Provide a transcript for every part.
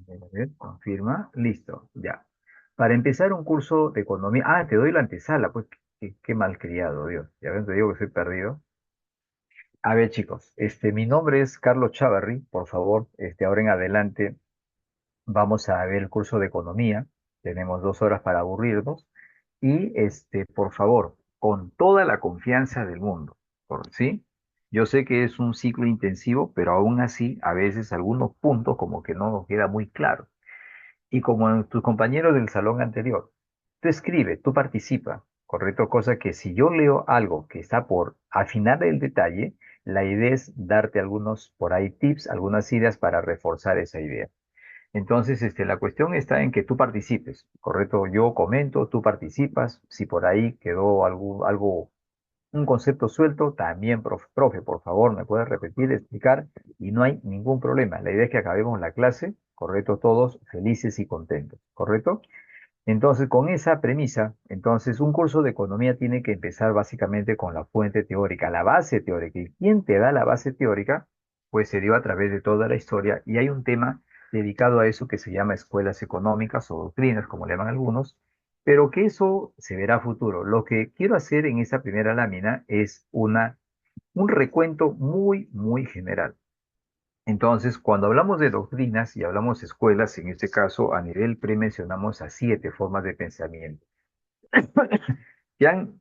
A ver, confirma. Listo, ya. Para empezar un curso de economía. Ah, te doy la antesala, pues qué malcriado, Dios. Ya ven, te digo que soy perdido. A ver, chicos, mi nombre es Carlos Chavarri. Por favor, ahora en adelante vamos a ver el curso de economía. Tenemos 2 horas para aburrirnos. Y por favor, con toda la confianza del mundo, ¿sí? Yo sé que es un ciclo intensivo, pero aún así, a veces algunos puntos como que no nos queda muy claro. Y como en tus compañeros del salón anterior, tú escribe, tú participa, ¿correcto? Cosa que si yo leo algo que está por afinar el detalle, la idea es darte algunos por ahí tips, algunas ideas para reforzar esa idea. Entonces, la cuestión está en que tú participes, ¿correcto? Yo comento, tú participas, si por ahí quedó un concepto suelto, también, profe, por favor, me puedes repetir, explicar, y no hay ningún problema. La idea es que acabemos la clase, ¿correcto? Todos felices y contentos, ¿correcto? Entonces, con esa premisa, entonces un curso de economía tiene que empezar básicamente con la fuente teórica, la base teórica. ¿Y quién te da la base teórica? Pues se dio a través de toda la historia y hay un tema dedicado a eso que se llama escuelas económicas o doctrinas, como le llaman algunos, pero que eso se verá a futuro. Lo que quiero hacer en esta primera lámina es un recuento muy, muy general. Entonces, cuando hablamos de doctrinas y hablamos de escuelas, en este caso a nivel pre mencionamos a 7 formas de pensamiento que han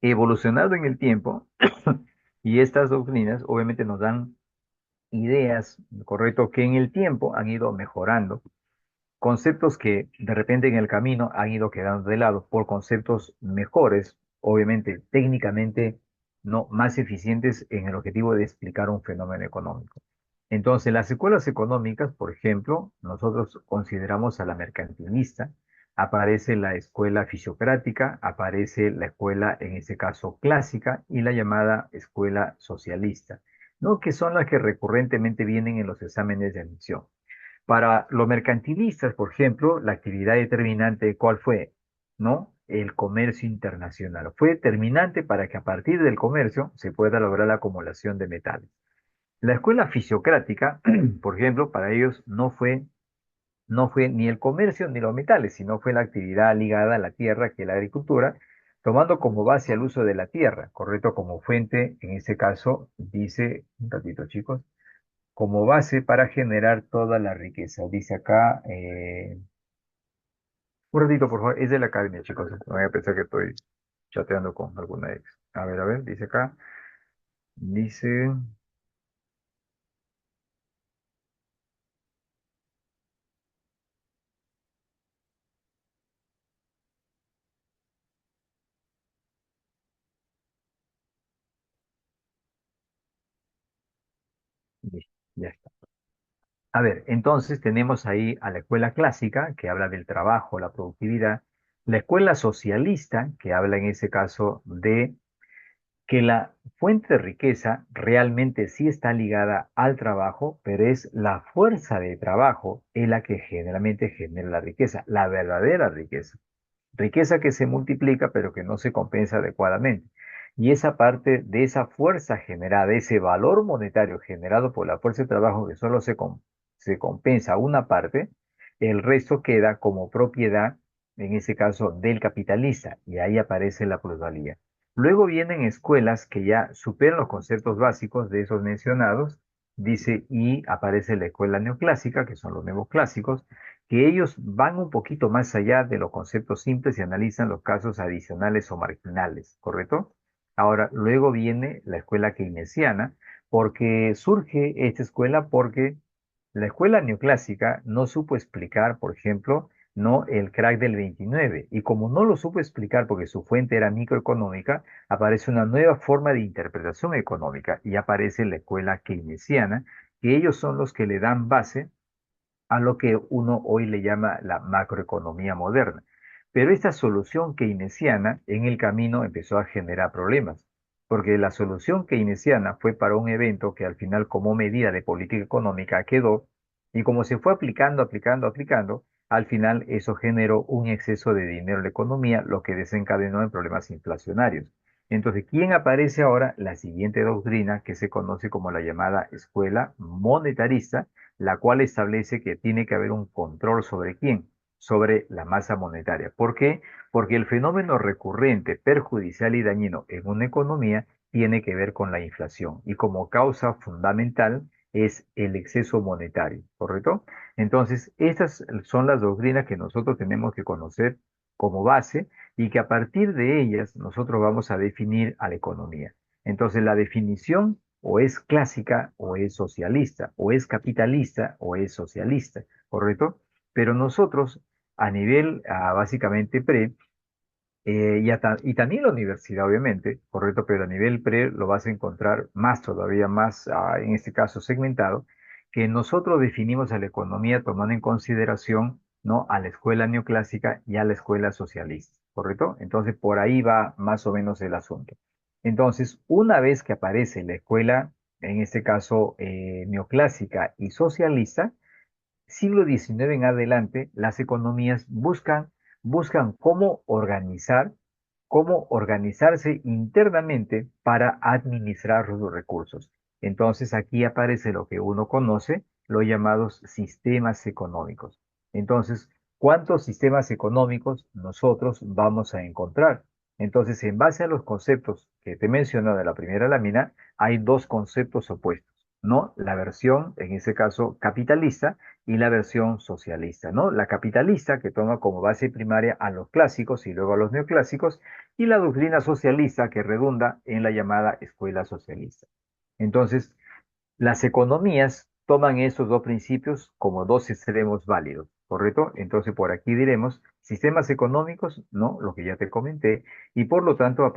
evolucionado en el tiempo y estas doctrinas obviamente nos dan ideas, correcto, que en el tiempo han ido mejorando, conceptos que de repente en el camino han ido quedando de lado por conceptos mejores, obviamente técnicamente no más eficientes en el objetivo de explicar un fenómeno económico. Entonces, las escuelas económicas, por ejemplo, nosotros consideramos a la mercantilista, aparece la escuela fisiocrática, aparece la escuela, en este caso, clásica y la llamada escuela socialista, ¿no? Que son las que recurrentemente vienen en los exámenes de admisión. Para los mercantilistas, por ejemplo, la actividad determinante, ¿cuál fue? ¿No? El comercio internacional. Fue determinante para que a partir del comercio se pueda lograr la acumulación de metales. La escuela fisiocrática, por ejemplo, para ellos no fue ni el comercio ni los metales, sino fue la actividad ligada a la tierra, que es la agricultura, tomando como base el uso de la tierra, correcto, como fuente, en este caso, dice, un ratito chicos, como base para generar toda la riqueza. Dice acá, un ratito por favor, es de la academia chicos, no voy a pensar que estoy chateando con alguna ex. A ver, dice acá, dice, listo, ya está. A ver, entonces tenemos ahí a la escuela clásica, que habla del trabajo, la productividad, la escuela socialista, que habla en ese caso de que la fuente de riqueza realmente sí está ligada al trabajo, pero es la fuerza de trabajo en la que generalmente genera la riqueza, la verdadera riqueza. Riqueza que se multiplica, pero que no se compensa adecuadamente. Y esa parte de esa fuerza generada, ese valor monetario generado por la fuerza de trabajo que solo se compensa una parte, el resto queda como propiedad, en ese caso, del capitalista, y ahí aparece la plusvalía. Luego vienen escuelas que ya superan los conceptos básicos de esos mencionados, dice, y aparece la escuela neoclásica, que son los nuevos clásicos, que ellos van un poquito más allá de los conceptos simples y analizan los casos adicionales o marginales, ¿correcto? Ahora, luego viene la escuela keynesiana, porque surge esta escuela porque la escuela neoclásica no supo explicar, por ejemplo, no el crack del 29, y como no lo supo explicar porque su fuente era microeconómica, aparece una nueva forma de interpretación económica y aparece la escuela keynesiana, que ellos son los que le dan base a lo que uno hoy le llama la macroeconomía moderna. Pero esta solución keynesiana en el camino empezó a generar problemas, porque la solución keynesiana fue para un evento que al final como medida de política económica quedó, y como se fue aplicando, aplicando, aplicando, al final eso generó un exceso de dinero en la economía, lo que desencadenó en problemas inflacionarios. Entonces, ¿quién aparece ahora? La siguiente doctrina que se conoce como la llamada escuela monetarista, la cual establece que tiene que haber un control sobre quién, sobre la masa monetaria. ¿Por qué? Porque el fenómeno recurrente, perjudicial y dañino en una economía tiene que ver con la inflación y como causa fundamental es el exceso monetario, ¿correcto? Entonces, estas son las doctrinas que nosotros tenemos que conocer como base y que a partir de ellas nosotros vamos a definir a la economía. Entonces, la definición o es clásica o es socialista, o es capitalista o es socialista, ¿correcto? Pero nosotros a nivel básicamente pre, y también la universidad, obviamente, correcto, pero a nivel pre lo vas a encontrar más todavía más, en este caso segmentado, que nosotros definimos a la economía tomando en consideración, ¿no? A la escuela neoclásica y a la escuela socialista, ¿correcto? Entonces, por ahí va más o menos el asunto. Entonces, una vez que aparece la escuela, en este caso neoclásica y socialista, siglo XIX en adelante, las economías buscan cómo organizarse internamente para administrar los recursos. Entonces aquí aparece lo que uno conoce, los llamados sistemas económicos. Entonces, ¿cuántos sistemas económicos nosotros vamos a encontrar? Entonces, en base a los conceptos que te he mencionado de la primera lámina, hay dos conceptos opuestos, ¿no? La versión, en ese caso, capitalista y la versión socialista, ¿no? La capitalista, que toma como base primaria a los clásicos y luego a los neoclásicos, y la doctrina socialista, que redunda en la llamada escuela socialista. Entonces, las economías toman estos dos principios como dos extremos válidos, ¿correcto? Entonces, por aquí diremos sistemas económicos, ¿no? Lo que ya te comenté, y por lo tanto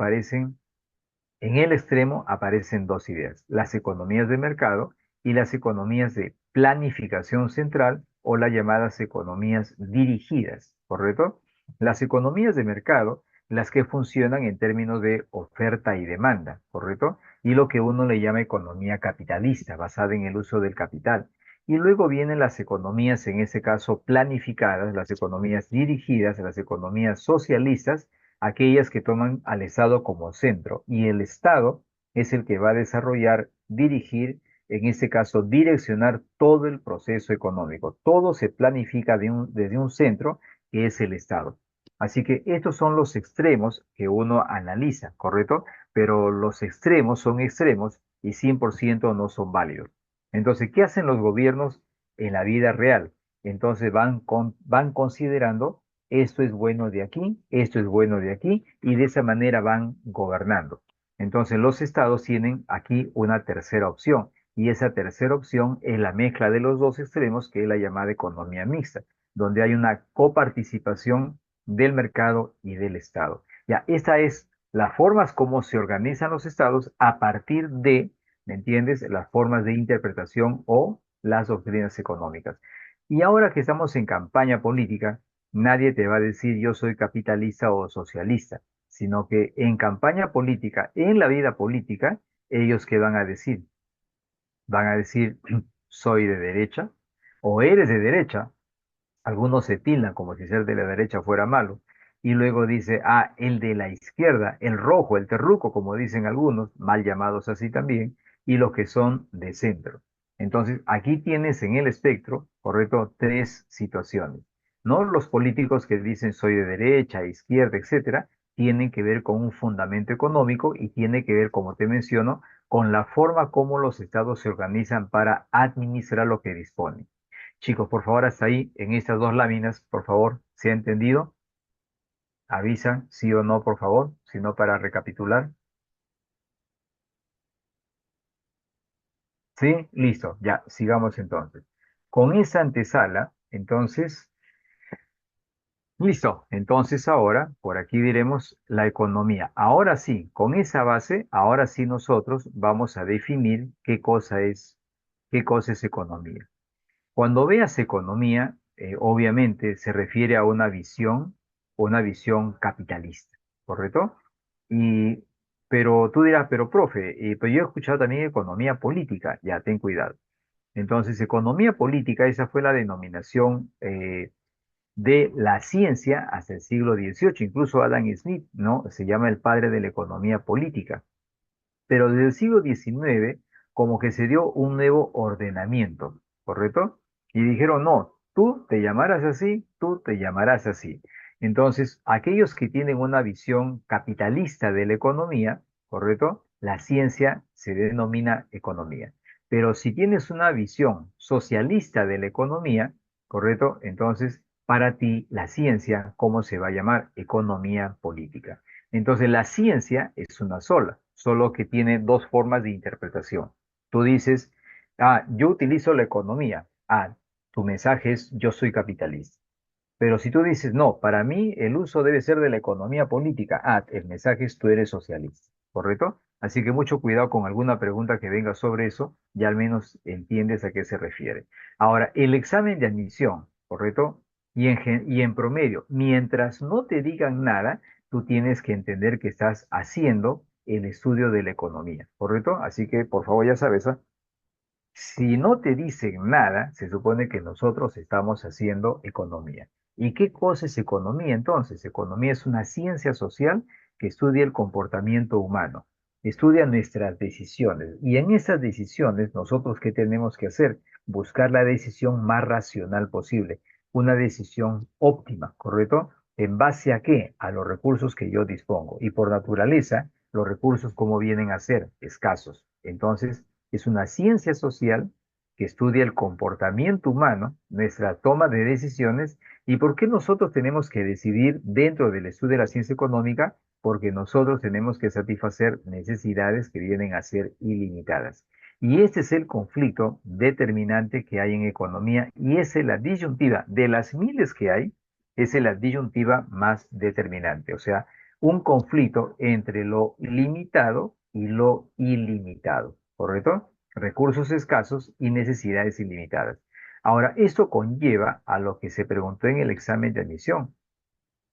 en el extremo aparecen dos ideas, las economías de mercado y las economías de planificación central o las llamadas economías dirigidas, ¿correcto? Las economías de mercado, las que funcionan en términos de oferta y demanda, ¿correcto? Y lo que uno le llama economía capitalista, basada en el uso del capital. Y luego vienen las economías, en ese caso planificadas, las economías dirigidas, las economías socialistas, aquellas que toman al Estado como centro y el Estado es el que va a desarrollar, dirigir, en este caso, direccionar todo el proceso económico. Todo se planifica desde un centro que es el Estado. Así que estos son los extremos que uno analiza, ¿correcto? Pero los extremos son extremos y 100% no son válidos. Entonces, ¿qué hacen los gobiernos en la vida real? Entonces van considerando esto es bueno de aquí, esto es bueno de aquí, y de esa manera van gobernando. Entonces los estados tienen aquí una tercera opción, y esa tercera opción es la mezcla de los dos extremos, que es la llamada economía mixta, donde hay una coparticipación del mercado y del estado. Ya, esta es las formas como se organizan los estados a partir de, ¿me entiendes?, las formas de interpretación o las doctrinas económicas. Y ahora que estamos en campaña política, nadie te va a decir yo soy capitalista o socialista, sino que en campaña política, en la vida política, ellos qué van a decir soy de derecha o eres de derecha. Algunos se tildan como si ser de la derecha fuera malo. Y luego dice, el de la izquierda, el rojo, el terruco, como dicen algunos, mal llamados así también, y los que son de centro. Entonces, aquí tienes en el espectro, correcto, tres situaciones. No los políticos que dicen soy de derecha, izquierda, etcétera, tienen que ver con un fundamento económico y tiene que ver, como te menciono, con la forma como los estados se organizan para administrar lo que disponen. Chicos, por favor, hasta ahí, en estas dos láminas, por favor, ¿se ha entendido? Avisan, sí o no, por favor, si no para recapitular. Sí, listo, ya, sigamos entonces. Con esa antesala, entonces, listo, entonces ahora, por aquí diremos la economía. Ahora sí, con esa base, ahora sí nosotros vamos a definir qué cosa es economía. Cuando veas economía, obviamente se refiere a una visión capitalista, ¿correcto? Y, pero tú dirás, pero profe, pero yo he escuchado también economía política, ya ten cuidado. Entonces, economía política, esa fue la denominación de la ciencia hasta el siglo XVIII. Incluso Adam Smith, ¿no? Se llama el padre de la economía política. Pero desde el siglo XIX, como que se dio un nuevo ordenamiento. ¿correcto? Y dijeron, no, tú te llamarás así, tú te llamarás así. Entonces, aquellos que tienen una visión capitalista de la economía, ¿correcto? La ciencia se denomina economía. Pero si tienes una visión socialista de la economía, ¿correcto? Entonces, para ti, la ciencia, ¿cómo se va a llamar? Economía política. Entonces, la ciencia es una sola, solo que tiene dos formas de interpretación. Tú dices, yo utilizo la economía. Tu mensaje es yo soy capitalista. Pero si tú dices, no, para mí el uso debe ser de la economía política, el mensaje es tú eres socialista, ¿correcto? Así que mucho cuidado con alguna pregunta que venga sobre eso, ya al menos entiendes a qué se refiere. Ahora, el examen de admisión, ¿correcto? Y en promedio, mientras no te digan nada, tú tienes que entender que estás haciendo el estudio de la economía, ¿correcto? Así que, por favor, ya sabes, ¿ah? Si no te dicen nada, se supone que nosotros estamos haciendo economía. ¿Y qué cosa es economía entonces? Economía es una ciencia social que estudia el comportamiento humano, estudia nuestras decisiones. Y en esas decisiones, nosotros, ¿qué tenemos que hacer? Buscar la decisión más racional posible, una decisión óptima, ¿correcto? ¿En base a qué? A los recursos que yo dispongo. Y por naturaleza, los recursos, ¿cómo vienen a ser? Escasos. Entonces, es una ciencia social que estudia el comportamiento humano, nuestra toma de decisiones y por qué nosotros tenemos que decidir dentro del estudio de la ciencia económica, porque nosotros tenemos que satisfacer necesidades que vienen a ser ilimitadas. Y este es el conflicto determinante que hay en economía y esa es la disyuntiva de las miles que hay, esa es la disyuntiva más determinante. O sea, un conflicto entre lo limitado y lo ilimitado, ¿correcto? Recursos escasos y necesidades ilimitadas. Ahora, esto conlleva a lo que se preguntó en el examen de admisión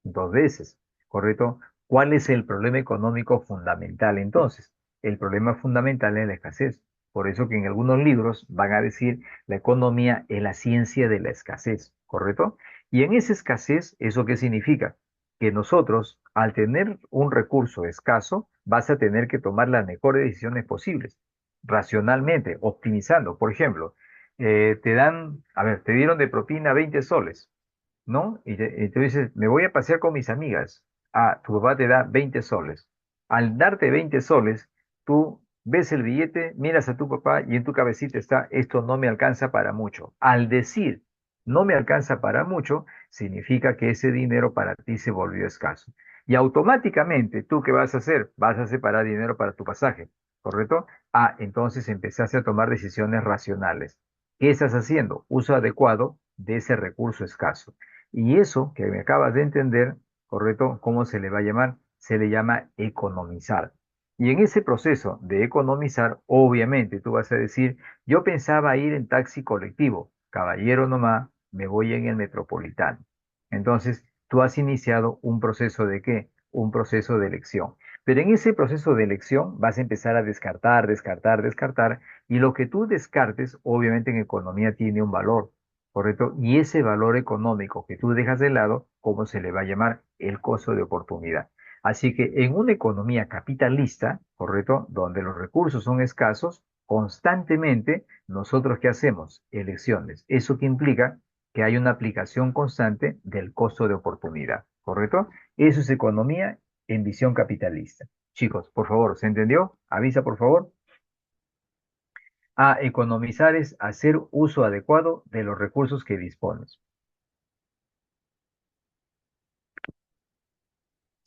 dos veces, ¿correcto? ¿Cuál es el problema económico fundamental entonces? El problema fundamental es la escasez. Por eso que en algunos libros van a decir la economía es la ciencia de la escasez, ¿correcto? Y en esa escasez, ¿eso qué significa? Que nosotros, al tener un recurso escaso, vas a tener que tomar las mejores decisiones posibles, racionalmente, optimizando. Por ejemplo, te dieron de propina 20 soles. ¿No? Y tú dices, me voy a pasear con mis amigas. Tu papá te da 20 soles. Al darte 20 soles, tú ves el billete, miras a tu papá y en tu cabecita está, esto no me alcanza para mucho. Al decir, no me alcanza para mucho, significa que ese dinero para ti se volvió escaso. Y automáticamente, ¿tú qué vas a hacer? Vas a separar dinero para tu pasaje, ¿correcto? Entonces empezaste a tomar decisiones racionales. ¿Qué estás haciendo? Uso adecuado de ese recurso escaso. Y eso que me acabas de entender, ¿correcto? ¿Cómo se le va a llamar? Se le llama economizar. Y en ese proceso de economizar, obviamente tú vas a decir, yo pensaba ir en taxi colectivo, caballero nomás, me voy en el metropolitano. Entonces, tú has iniciado un proceso de ¿qué? Un proceso de elección. Pero en ese proceso de elección vas a empezar a descartar, descartar, descartar, y lo que tú descartes, obviamente en economía tiene un valor. ¿Correcto? Y ese valor económico que tú dejas de lado, ¿cómo se le va a llamar? El costo de oportunidad. Así que en una economía capitalista, ¿correcto? Donde los recursos son escasos, constantemente, ¿nosotros qué hacemos? Elecciones. ¿Eso que implica? Que hay una aplicación constante del costo de oportunidad, ¿correcto? Eso es economía en visión capitalista. Chicos, por favor, ¿se entendió? Avisa, por favor. Economizar es hacer uso adecuado de los recursos que dispones.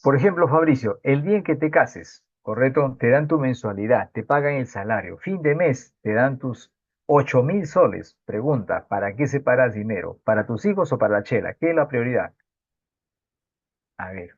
Por ejemplo, Fabricio, el día en que te cases, ¿correcto? Te dan tu mensualidad, te pagan el salario. Fin de mes, te dan tus 8.000 soles. Pregunta, ¿para qué separas dinero? ¿Para tus hijos o para la chela? ¿Qué es la prioridad? A ver,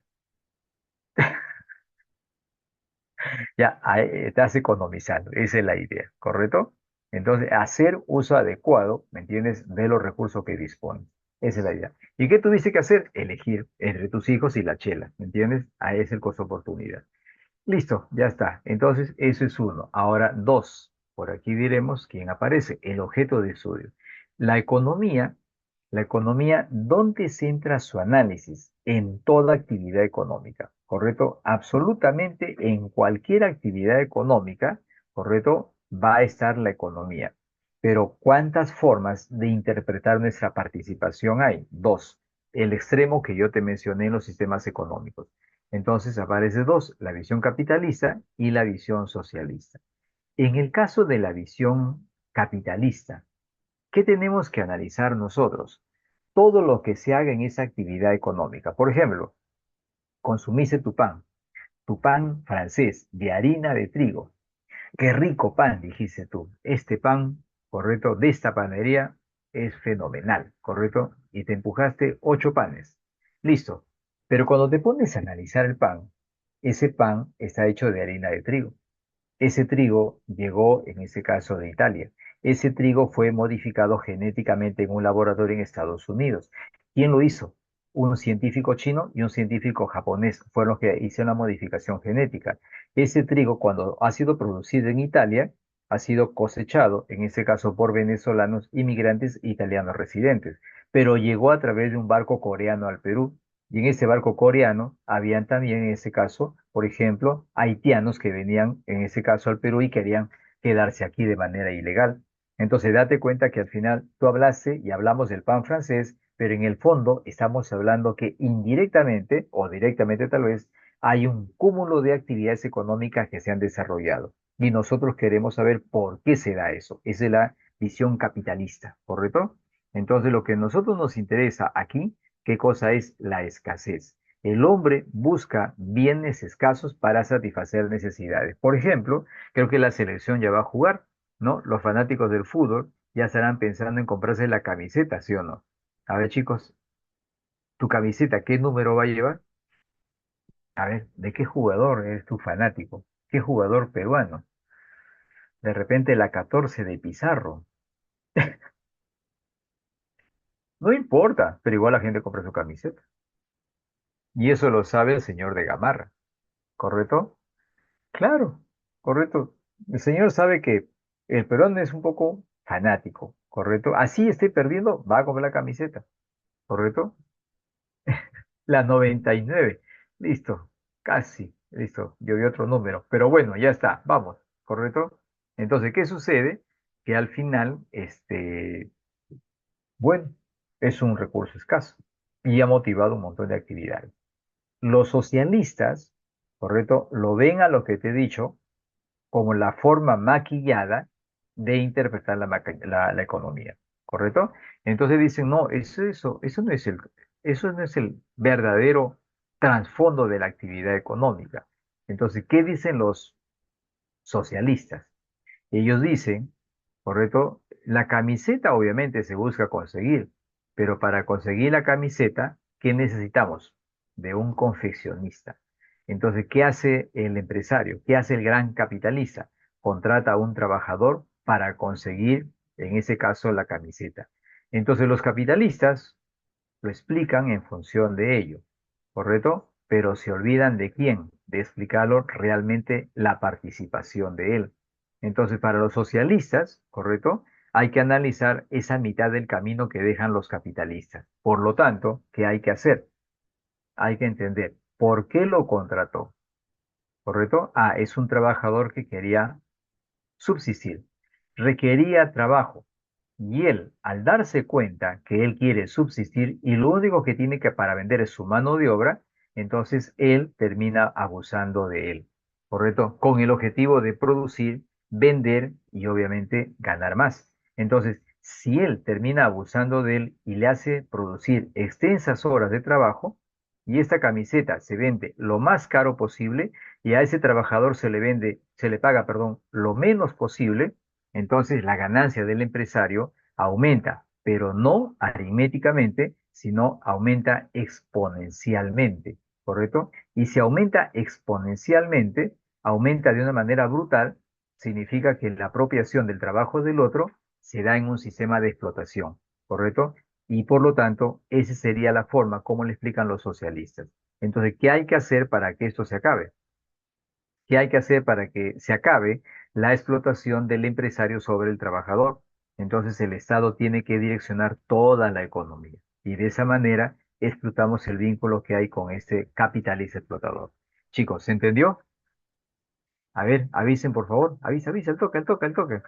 ya, estás economizando. Esa es la idea, ¿correcto? Entonces, hacer uso adecuado, ¿me entiendes? De los recursos que dispones. Esa es la idea. ¿Y qué tuviste que hacer? Elegir entre tus hijos y la chela, ¿me entiendes? Ahí es el costo de oportunidad. Listo, ya está. Entonces, eso es uno. Ahora, dos. Por aquí diremos quién aparece, el objeto de estudio. La economía, la economía, ¿dónde centra su análisis? En toda actividad económica, ¿correcto? Absolutamente en cualquier actividad económica, ¿correcto? Va a estar la economía. Pero ¿cuántas formas de interpretar nuestra participación hay? Dos. El extremo que yo te mencioné en los sistemas económicos. Entonces aparece dos, la visión capitalista y la visión socialista. En el caso de la visión capitalista, ¿qué tenemos que analizar nosotros? Todo lo que se haga en esa actividad económica. Por ejemplo, consumiste tu pan francés de harina de trigo. Qué rico pan, dijiste tú. Este pan, correcto, de esta panadería es fenomenal, correcto. Y te empujaste 8 panes. Listo. Pero cuando te pones a analizar el pan, ese pan está hecho de harina de trigo. Ese trigo llegó, en ese caso, de Italia. Ese trigo fue modificado genéticamente en un laboratorio en Estados Unidos. ¿Quién lo hizo? Un científico chino y un científico japonés fueron los que hicieron la modificación genética. Ese trigo, cuando ha sido producido en Italia, ha sido cosechado, en este caso por venezolanos inmigrantes italianos residentes, pero llegó a través de un barco coreano al Perú. Y en ese barco coreano habían también, en ese caso, por ejemplo, haitianos que venían, en ese caso, al Perú y querían quedarse aquí de manera ilegal. Entonces, date cuenta que al final tú hablaste y hablamos del pan francés, pero en el fondo estamos hablando que indirectamente o directamente tal vez hay un cúmulo de actividades económicas que se han desarrollado. Y nosotros queremos saber por qué se da eso. Esa es la visión capitalista, ¿correcto? Entonces, lo que a nosotros nos interesa aquí, ¿qué cosa es la escasez? El hombre busca bienes escasos para satisfacer necesidades. Por ejemplo, creo que la selección ya va a jugar, ¿no? Los fanáticos del fútbol ya estarán pensando en comprarse la camiseta, ¿sí o no? A ver, chicos, tu camiseta, ¿qué número va a llevar? A ver, ¿de qué jugador eres tu fanático? ¿Qué jugador peruano? De repente la 14 de Pizarro. No importa, pero igual la gente compra su camiseta. Y eso lo sabe el señor de Gamarra, ¿correcto? Claro, correcto. El señor sabe que el peruano es un poco fanático, ¿correcto? Así esté perdiendo, va a comprar la camiseta, ¿correcto? La 99. Listo, casi, listo. Yo vi otro número, pero bueno, ya está, vamos, ¿correcto? Entonces, ¿qué sucede? Que al final, bueno, es un recurso escaso y ha motivado un montón de actividades. Los socialistas, ¿correcto? Lo ven a lo que te he dicho como la forma maquillada de interpretar la economía, ¿correcto? Entonces dicen, no, eso no es el verdadero trasfondo de la actividad económica. Entonces, ¿qué dicen los socialistas? Ellos dicen, ¿correcto? La camiseta obviamente se busca conseguir, pero para conseguir la camiseta, ¿qué necesitamos? De un confeccionista. Entonces, ¿qué hace el empresario? ¿Qué hace el gran capitalista? Contrata a un trabajador para conseguir, en ese caso, la camiseta. Entonces, los capitalistas lo explican en función de ello, ¿correcto? Pero se olvidan de quién, de explicarlo realmente la participación de él. Entonces, para los socialistas, ¿correcto? Hay que analizar esa mitad del camino que dejan los capitalistas. Por lo tanto, ¿qué hay que hacer? Hay que entender por qué lo contrató, ¿correcto? Ah, es un trabajador que quería subsistir, requería trabajo. Y él, al darse cuenta que él quiere subsistir y lo único que tiene que para vender es su mano de obra, entonces él termina abusando de él, ¿correcto? Con el objetivo de producir, vender y obviamente ganar más. Entonces, si él termina abusando de él y le hace producir extensas horas de trabajo, y esta camiseta se vende lo más caro posible y a ese trabajador se le paga, perdón, lo menos posible, entonces la ganancia del empresario aumenta, pero no aritméticamente, sino aumenta exponencialmente, ¿correcto? Y si aumenta exponencialmente, aumenta de una manera brutal, significa que la apropiación del trabajo del otro se da en un sistema de explotación, ¿correcto? Y por lo tanto, esa sería la forma como le explican los socialistas. Entonces, ¿qué hay que hacer para que esto se acabe? ¿Qué hay que hacer para que se acabe la explotación del empresario sobre el trabajador? Entonces el Estado tiene que direccionar toda la economía y de esa manera explotamos el vínculo que hay con este capitalista explotador. Chicos, ¿se entendió? A ver, avisen por favor. Avisa, avisa, el toque, el toque, el toque.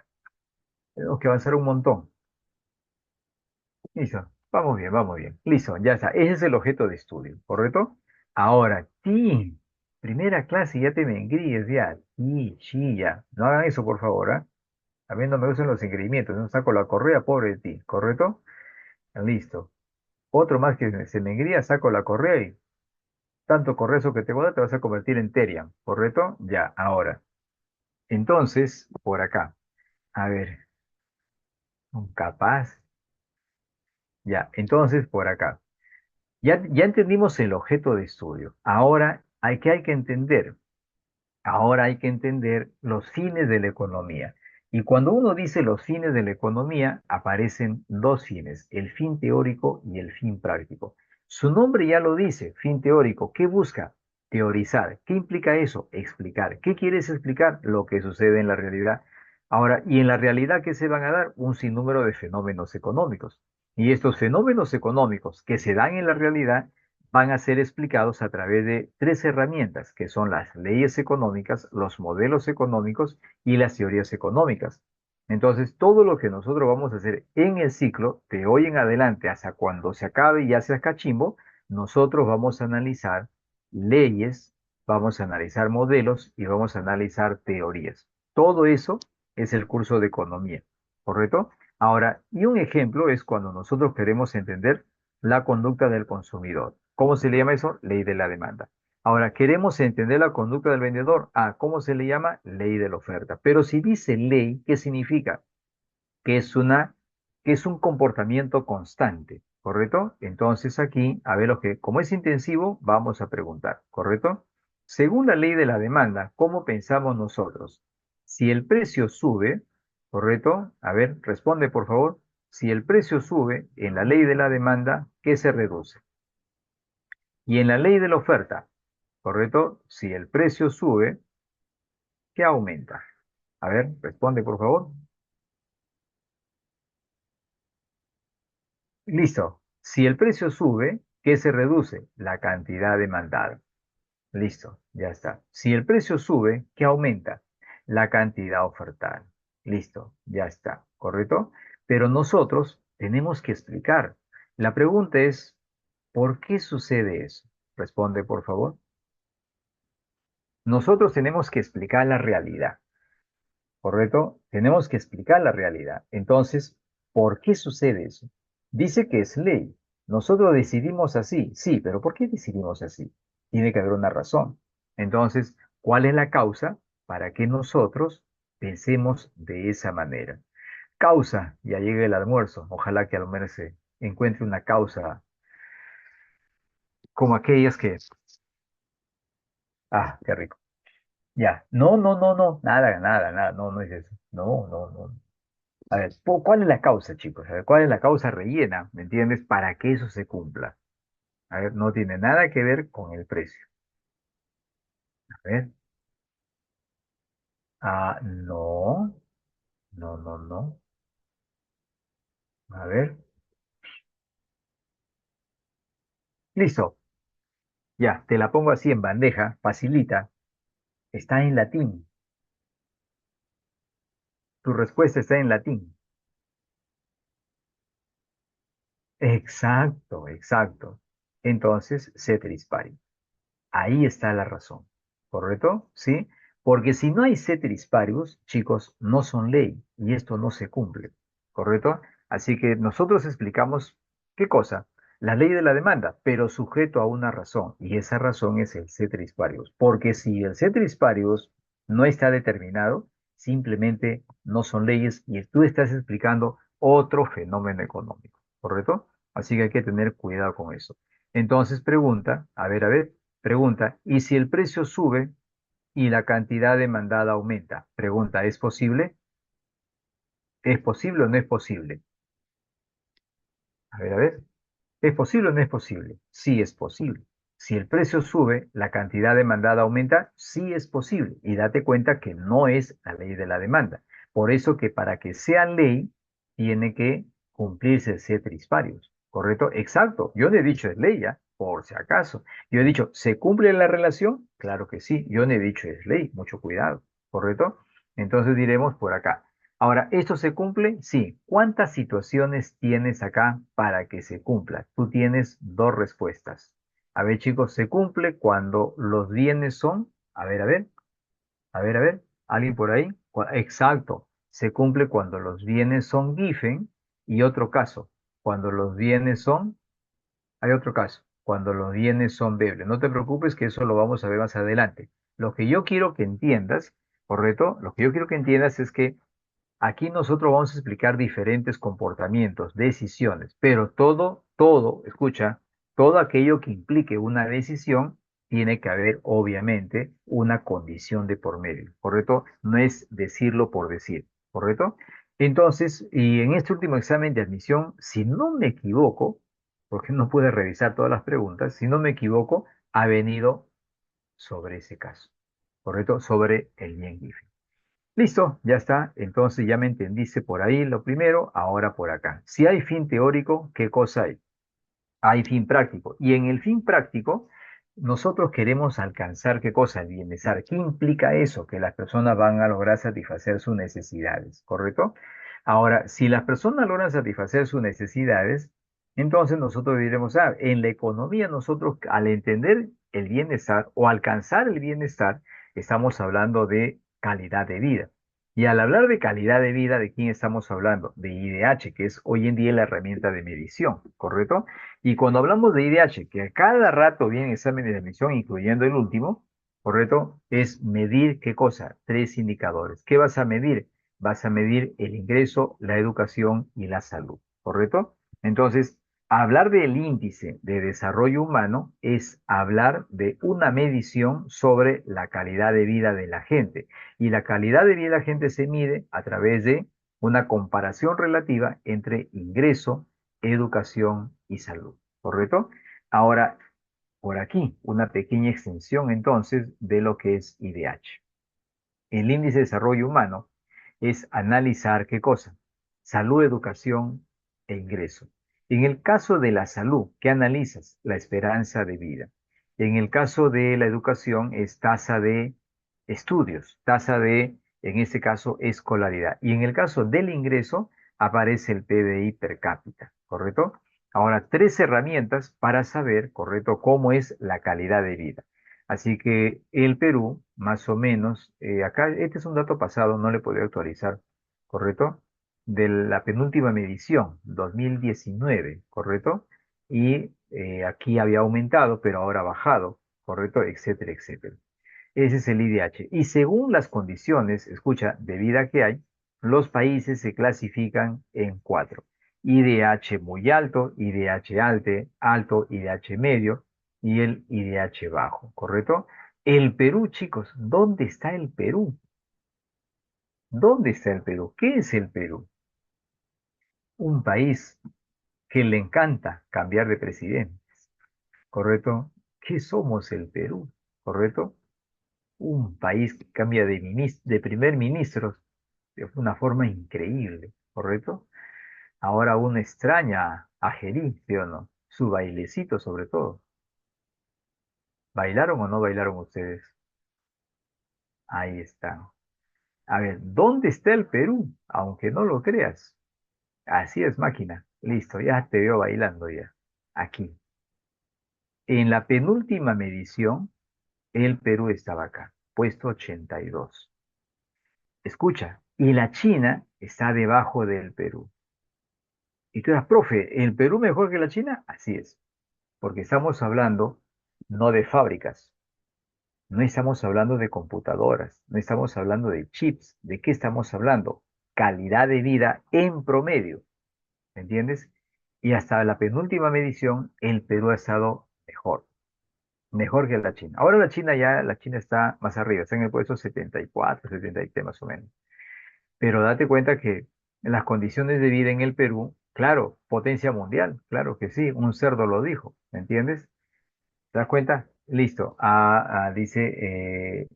Tenemos que avanzar un montón. Listo. Vamos bien, vamos bien. Listo, ya está. Ese es el objeto de estudio, ¿correcto? Ahora, ti, primera clase, ya te me engríes, ya. Ti, chilla. No hagan eso, por favor, ¿ah? A mí no me gustan los engreimientos, no saco la correa, pobre de ti, ¿correcto? Listo. Otro más que se me engría, saco la correa y tanto correzo que te voy a dar, te vas a convertir en Terian, ¿correcto? Ya, ahora. Entonces, por acá. A ver, capaz. Ya, entonces, por acá. Ya entendimos el objeto de estudio. Ahora hay que entender. Ahora hay que entender los fines de la economía. Y cuando uno dice los fines de la economía, aparecen dos fines, el fin teórico y el fin práctico. Su nombre ya lo dice, fin teórico. ¿Qué busca? Teorizar. ¿Qué implica eso? Explicar. ¿Qué quieres explicar? Lo que sucede en la realidad. Ahora, ¿y en la realidad qué se van a dar? Un sinnúmero de fenómenos económicos. Y estos fenómenos económicos que se dan en la realidad van a ser explicados a través de tres herramientas, que son las leyes económicas, los modelos económicos y las teorías económicas. Entonces, todo lo que nosotros vamos a hacer en el ciclo, de hoy en adelante hasta cuando se acabe y ya sea cachimbo, nosotros vamos a analizar leyes, vamos a analizar modelos y vamos a analizar teorías. Todo eso es el curso de economía, ¿correcto? Ahora, y un ejemplo es cuando nosotros queremos entender la conducta del consumidor. ¿Cómo se le llama eso? Ley de la demanda. Ahora, queremos entender la conducta del vendedor. Ah, ¿cómo se le llama? Ley de la oferta. Pero si dice ley, ¿qué significa? Que es que es un comportamiento constante, ¿correcto? Entonces aquí, a ver lo que, como es intensivo, vamos a preguntar, ¿correcto? Según la ley de la demanda, ¿cómo pensamos nosotros? Si el precio sube, ¿correcto? A ver, responde por favor. Si el precio sube en la ley de la demanda, ¿qué se reduce? Y en la ley de la oferta, ¿correcto? Si el precio sube, ¿qué aumenta? A ver, responde por favor. Listo. Si el precio sube, ¿qué se reduce? La cantidad demandada. Listo, ya está. Si el precio sube, ¿qué aumenta? La cantidad ofertada. Listo, ya está, ¿correcto? Pero nosotros tenemos que explicar. La pregunta es, ¿por qué sucede eso? Responde, por favor. Nosotros tenemos que explicar la realidad. ¿Correcto? Tenemos que explicar la realidad. Entonces, ¿por qué sucede eso? Dice que es ley. Nosotros decidimos así, sí, pero ¿por qué decidimos así? Tiene que haber una razón. Entonces, ¿cuál es la causa para que nosotros pensemos de esa manera? Causa, ya llega el almuerzo. Ojalá que al menos se encuentre una causa como aquellas que, ah, qué rico. Ya, no, no, no, no, nada, nada, nada, no, no es eso. No, no, no. A ver, ¿cuál es la causa, chicos? A ver, ¿cuál es la causa rellena? ¿Me entiendes? Para que eso se cumpla. A ver, no tiene nada que ver con el precio. A ver, no, no, no, no. A ver, listo. Ya, te la pongo así en bandeja, facilita. Está en latín. Tu respuesta está en latín. Exacto, exacto. Entonces, ceteris paribus. Ahí está la razón, ¿correcto? ¿Sí? Porque si no hay ceteris paribus, chicos, no son ley y esto no se cumple, ¿correcto? Así que nosotros explicamos, ¿qué cosa? La ley de la demanda, pero sujeto a una razón y esa razón es el ceteris paribus. Porque si el ceteris paribus no está determinado, simplemente no son leyes y tú estás explicando otro fenómeno económico, ¿correcto? Así que hay que tener cuidado con eso. Entonces pregunta, a ver. Pregunta, ¿y si el precio sube y la cantidad demandada aumenta? Pregunta, ¿es posible? ¿Es posible o no es posible? A ver, ¿es posible o no es posible? Sí es posible. Si el precio sube, la cantidad demandada aumenta, sí es posible. Y date cuenta que no es la ley de la demanda. Por eso que para que sea ley, tiene que cumplirse el ceteris paribus. ¿Correcto? Exacto. Yo no he dicho es ley, ¿ya? Por si acaso. Yo he dicho, ¿se cumple la relación? Claro que sí. Yo no he dicho es ley. Mucho cuidado. ¿Correcto? Entonces diremos por acá. Ahora, ¿esto se cumple? Sí. ¿Cuántas situaciones tienes acá para que se cumpla? Tú tienes dos respuestas. A ver, chicos, se cumple cuando los bienes son, a ver, ¿alguien por ahí? Exacto, se cumple cuando los bienes son given y otro caso, cuando los bienes son, hay otro caso, cuando los bienes son bebles. No te preocupes que eso lo vamos a ver más adelante. Lo que yo quiero que entiendas, ¿correcto? Lo que yo quiero que entiendas es que aquí nosotros vamos a explicar diferentes comportamientos, decisiones, pero todo, escucha, todo aquello que implique una decisión, tiene que haber obviamente una condición de por medio, ¿correcto? No es decirlo por decir, ¿correcto? Entonces, y en este último examen de admisión, si no me equivoco, porque no pude revisar todas las preguntas, si no me equivoco, ha venido sobre ese caso, ¿correcto? Sobre el bien given. Listo, ya está. Entonces ya me entendiste por ahí lo primero, ahora por acá. Si hay fin teórico, ¿qué cosa hay? Hay fin práctico. Y en el fin práctico, nosotros queremos alcanzar ¿qué cosa? El bienestar. ¿Qué implica eso? Que las personas van a lograr satisfacer sus necesidades, ¿correcto? Ahora, si las personas logran satisfacer sus necesidades, entonces nosotros diremos, en la economía nosotros al entender el bienestar o alcanzar el bienestar, estamos hablando de calidad de vida. Y al hablar de calidad de vida, ¿de quién estamos hablando? De IDH, que es hoy en día la herramienta de medición, ¿correcto? Y cuando hablamos de IDH, que a cada rato viene exámenes de admisión, incluyendo el último, ¿correcto? Es medir qué cosa, tres indicadores. ¿Qué vas a medir? Vas a medir el ingreso, la educación y la salud, ¿correcto? Entonces, hablar del índice de desarrollo humano es hablar de una medición sobre la calidad de vida de la gente. Y la calidad de vida de la gente se mide a través de una comparación relativa entre ingreso, educación y salud, ¿correcto? Ahora, por aquí, una pequeña extensión entonces de lo que es IDH. El índice de desarrollo humano es analizar qué cosa, salud, educación e ingreso. En el caso de la salud, ¿qué analizas? La esperanza de vida. En el caso de la educación es tasa de estudios, tasa de, en este caso, escolaridad. Y en el caso del ingreso aparece el PBI per cápita, ¿correcto? Ahora, tres herramientas para saber, ¿correcto?, cómo es la calidad de vida. Así que el Perú, más o menos, acá, este es un dato pasado, no le podía actualizar, ¿correcto? De la penúltima medición, 2019, ¿correcto? Y aquí había aumentado, pero ahora ha bajado, ¿correcto? Etcétera, etcétera. Ese es el IDH. Y según las condiciones, escucha, de vida que hay, los países se clasifican en cuatro. IDH muy alto, IDH alto, IDH medio y el IDH bajo, ¿correcto? El Perú, chicos, ¿dónde está el Perú? ¿Dónde está el Perú? ¿Qué es el Perú? Un país que le encanta cambiar de presidente, ¿correcto? ¿Qué somos el Perú? ¿Correcto? Un país que cambia de primer ministro de una forma increíble, ¿correcto? Ahora uno extraña a Gerí, ¿sí o no? Su bailecito sobre todo. ¿Bailaron o no bailaron ustedes? Ahí están. A ver, ¿dónde está el Perú? Aunque no lo creas. Así es, máquina. Listo, ya te veo bailando ya. Aquí. En la penúltima medición, el Perú estaba acá, puesto 82. Escucha, y la China está debajo del Perú. Y tú dirás, profe, ¿el Perú mejor que la China? Así es, porque estamos hablando no de fábricas, no estamos hablando de computadoras, no estamos hablando de chips. ¿De qué estamos hablando? Calidad de vida en promedio, ¿me entiendes? Y hasta la penúltima medición, el Perú ha estado mejor que la China. Ahora la China está más arriba, está en el puesto 74, 73 más o menos. Pero date cuenta que las condiciones de vida en el Perú, claro, potencia mundial, claro que sí, un cerdo lo dijo, ¿me entiendes? ¿Te das cuenta? Listo. Dice,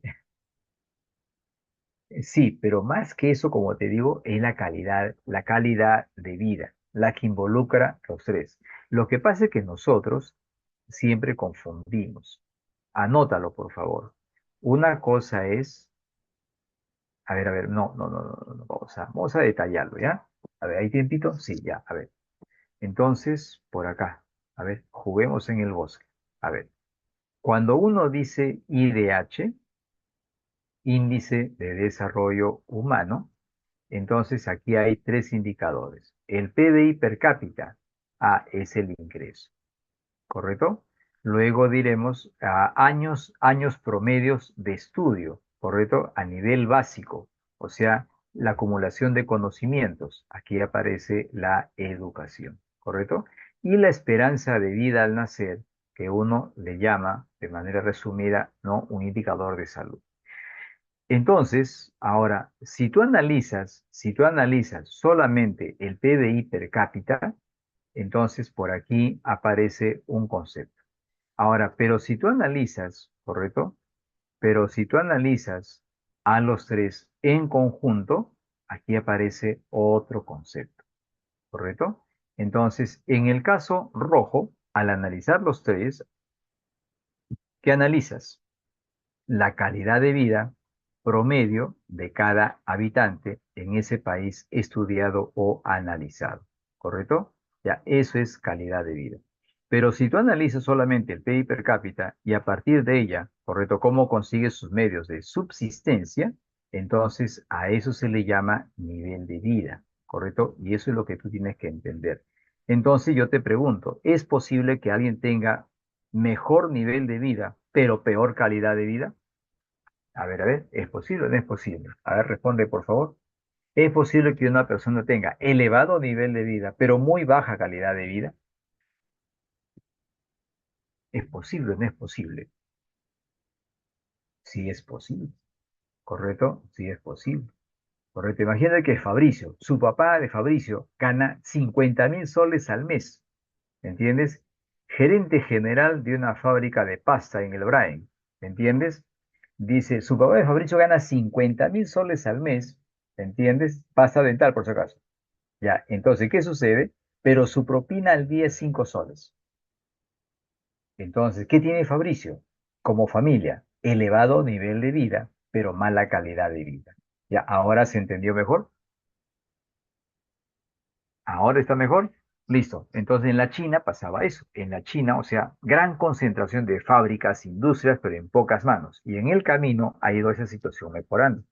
sí, pero más que eso, como te digo, es la calidad de vida, la que involucra los tres. Lo que pasa es que nosotros siempre confundimos. Anótalo, por favor. Una cosa es A ver, no, no, no, no, no, no, vamos a detallarlo, ¿ya? A ver, ¿hay tiempito? Sí, ya, a ver. Entonces, por acá, a ver, juguemos en el bosque. A ver, cuando uno dice IDH, Índice de Desarrollo Humano, entonces aquí hay tres indicadores. El PBI per cápita, es el ingreso, ¿correcto? Luego diremos años promedios de estudio, ¿correcto? A nivel básico, o sea, la acumulación de conocimientos. Aquí aparece la educación, ¿correcto? Y la esperanza de vida al nacer, que uno le llama, de manera resumida, ¿no? Un indicador de salud. Entonces, ahora, si tú analizas solamente el PBI per cápita, entonces por aquí aparece un concepto. Ahora, pero si tú analizas, ¿correcto? Pero si tú analizas a los tres en conjunto, aquí aparece otro concepto, ¿correcto? Entonces, en el caso rojo, al analizar los tres, ¿qué analizas? La calidad de vida promedio de cada habitante en ese país estudiado o analizado, ¿correcto? Ya, eso es calidad de vida. Pero si tú analizas solamente el PIB per cápita y a partir de ella, ¿correcto? ¿Cómo consigues sus medios de subsistencia? Entonces a eso se le llama nivel de vida, ¿correcto? Y eso es lo que tú tienes que entender. Entonces yo te pregunto, ¿es posible que alguien tenga mejor nivel de vida, pero peor calidad de vida? A ver, ¿es posible o no es posible? A ver, responde, por favor. ¿Es posible que una persona tenga elevado nivel de vida, pero muy baja calidad de vida? ¿Es posible o no es posible? Sí es posible, ¿correcto? Sí es posible, ¿correcto? Imagina que Fabricio, su papá de Fabricio, gana 50.000 soles al mes, ¿me entiendes? Gerente general de una fábrica de pasta en el Brain, ¿me entiendes? Dice, su papá de Fabricio gana 50.000 soles al mes, ¿me entiendes? Pasta dental, por si acaso. Ya, entonces, ¿qué sucede? Pero su propina al día es 5 soles. Entonces, ¿qué tiene Fabricio? Como familia, elevado nivel de vida, pero mala calidad de vida. Ya, ahora se entendió mejor. Ahora está mejor. Listo. Entonces en la China pasaba eso. En la China, o sea, gran concentración de fábricas, industrias, pero en pocas manos. Y en el camino ha ido esa situación mejorando.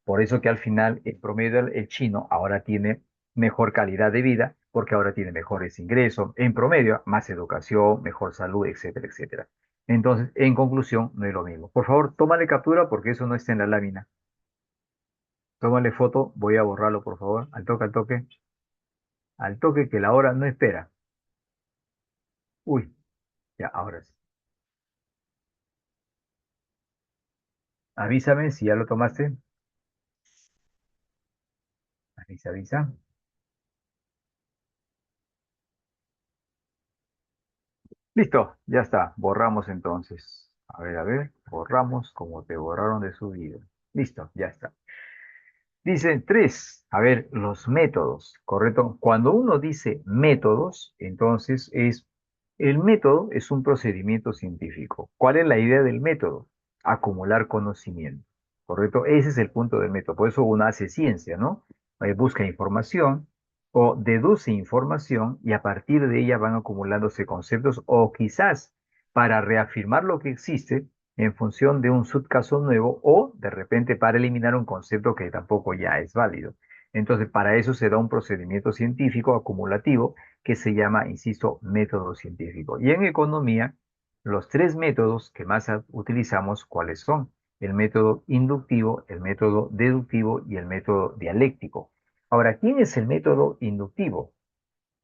Por eso que al final el promedio del el chino ahora tiene mejor calidad de vida, porque ahora tiene mejores ingresos, en promedio, más educación, mejor salud, etcétera, etcétera. Entonces, en conclusión, no es lo mismo. Por favor, tómale captura porque eso no está en la lámina. Tómale foto, voy a borrarlo, por favor. Al toque que la hora no espera. Uy, ya, ahora sí. Avísame si ya lo tomaste. Avisa, avisa. Listo, ya está. Borramos entonces. A ver, borramos como te borraron de su vida. Listo, ya está. Dice tres. A ver, los métodos, ¿correcto? Cuando uno dice métodos, entonces el método es un procedimiento científico. ¿Cuál es la idea del método? Acumular conocimiento, ¿correcto? Ese es el punto del método. Por eso uno hace ciencia, ¿no? Busca información o deduce información y a partir de ella van acumulándose conceptos o quizás para reafirmar lo que existe en función de un subcaso nuevo o de repente para eliminar un concepto que tampoco ya es válido. Entonces, para eso se da un procedimiento científico acumulativo que se llama, insisto, método científico. Y en economía, los tres métodos que más utilizamos, ¿cuáles son? El método inductivo, el método deductivo y el método dialéctico. Ahora, ¿quién es el método inductivo?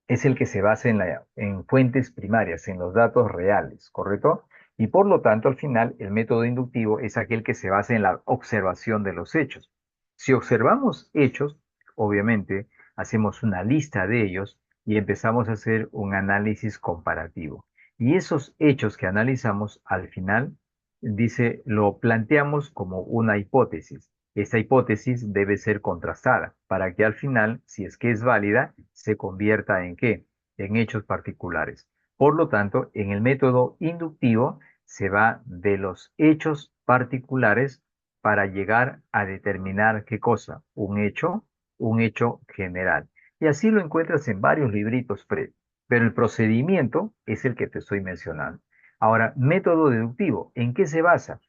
Es el que se basa en fuentes primarias, en los datos reales, ¿correcto? Y por lo tanto, al final, el método inductivo es aquel que se basa en la observación de los hechos. Si observamos hechos, obviamente, hacemos una lista de ellos y empezamos a hacer un análisis comparativo. Y esos hechos que analizamos, al final, dice, lo planteamos como una hipótesis. Esta hipótesis debe ser contrastada para que al final, si es que es válida, se convierta en qué? En hechos particulares. Por lo tanto, en el método inductivo se va de los hechos particulares para llegar a determinar qué cosa, un hecho general. Y así lo encuentras en varios libritos previos, pero el procedimiento es el que te estoy mencionando. Ahora, método deductivo, ¿en qué se basa?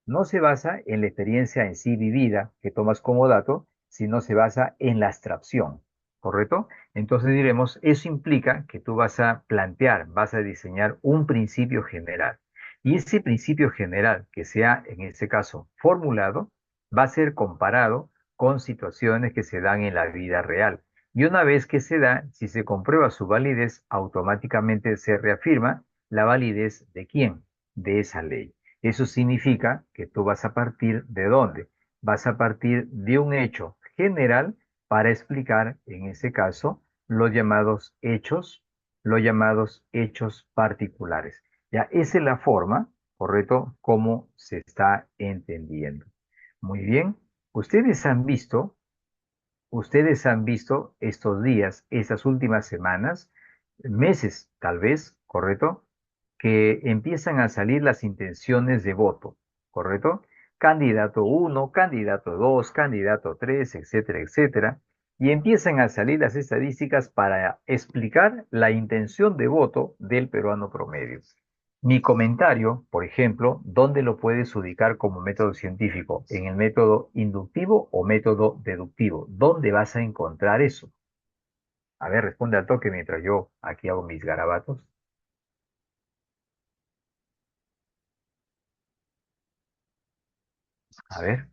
No se basa en la experiencia en sí vivida que tomas como dato, sino se basa en la abstracción, ¿correcto? Entonces diremos, eso implica que tú vas a plantear, vas a diseñar un principio general. Y ese principio general que sea, en este caso, formulado, va a ser comparado con situaciones que se dan en la vida real. Y una vez que se da, si se comprueba su validez, automáticamente se reafirma la validez de quién, de esa ley. Eso significa que tú vas a partir ¿de dónde? Vas a partir de un hecho general para explicar, en ese caso, los llamados hechos particulares. Ya, esa es la forma, ¿correcto?, cómo se está entendiendo. Muy bien. Ustedes han visto, ustedes han visto estos días, estas últimas semanas, meses tal vez, ¿correcto? Que empiezan a salir las intenciones de voto, ¿correcto? Candidato uno, candidato 2, candidato 3, etcétera, etcétera. Y empiezan a salir las estadísticas para explicar la intención de voto del peruano promedio. Mi comentario, por ejemplo, ¿dónde lo puedes ubicar como método científico? ¿En el método inductivo o método deductivo? ¿Dónde vas a encontrar eso? A ver, responde al toque mientras yo aquí hago mis garabatos. A ver.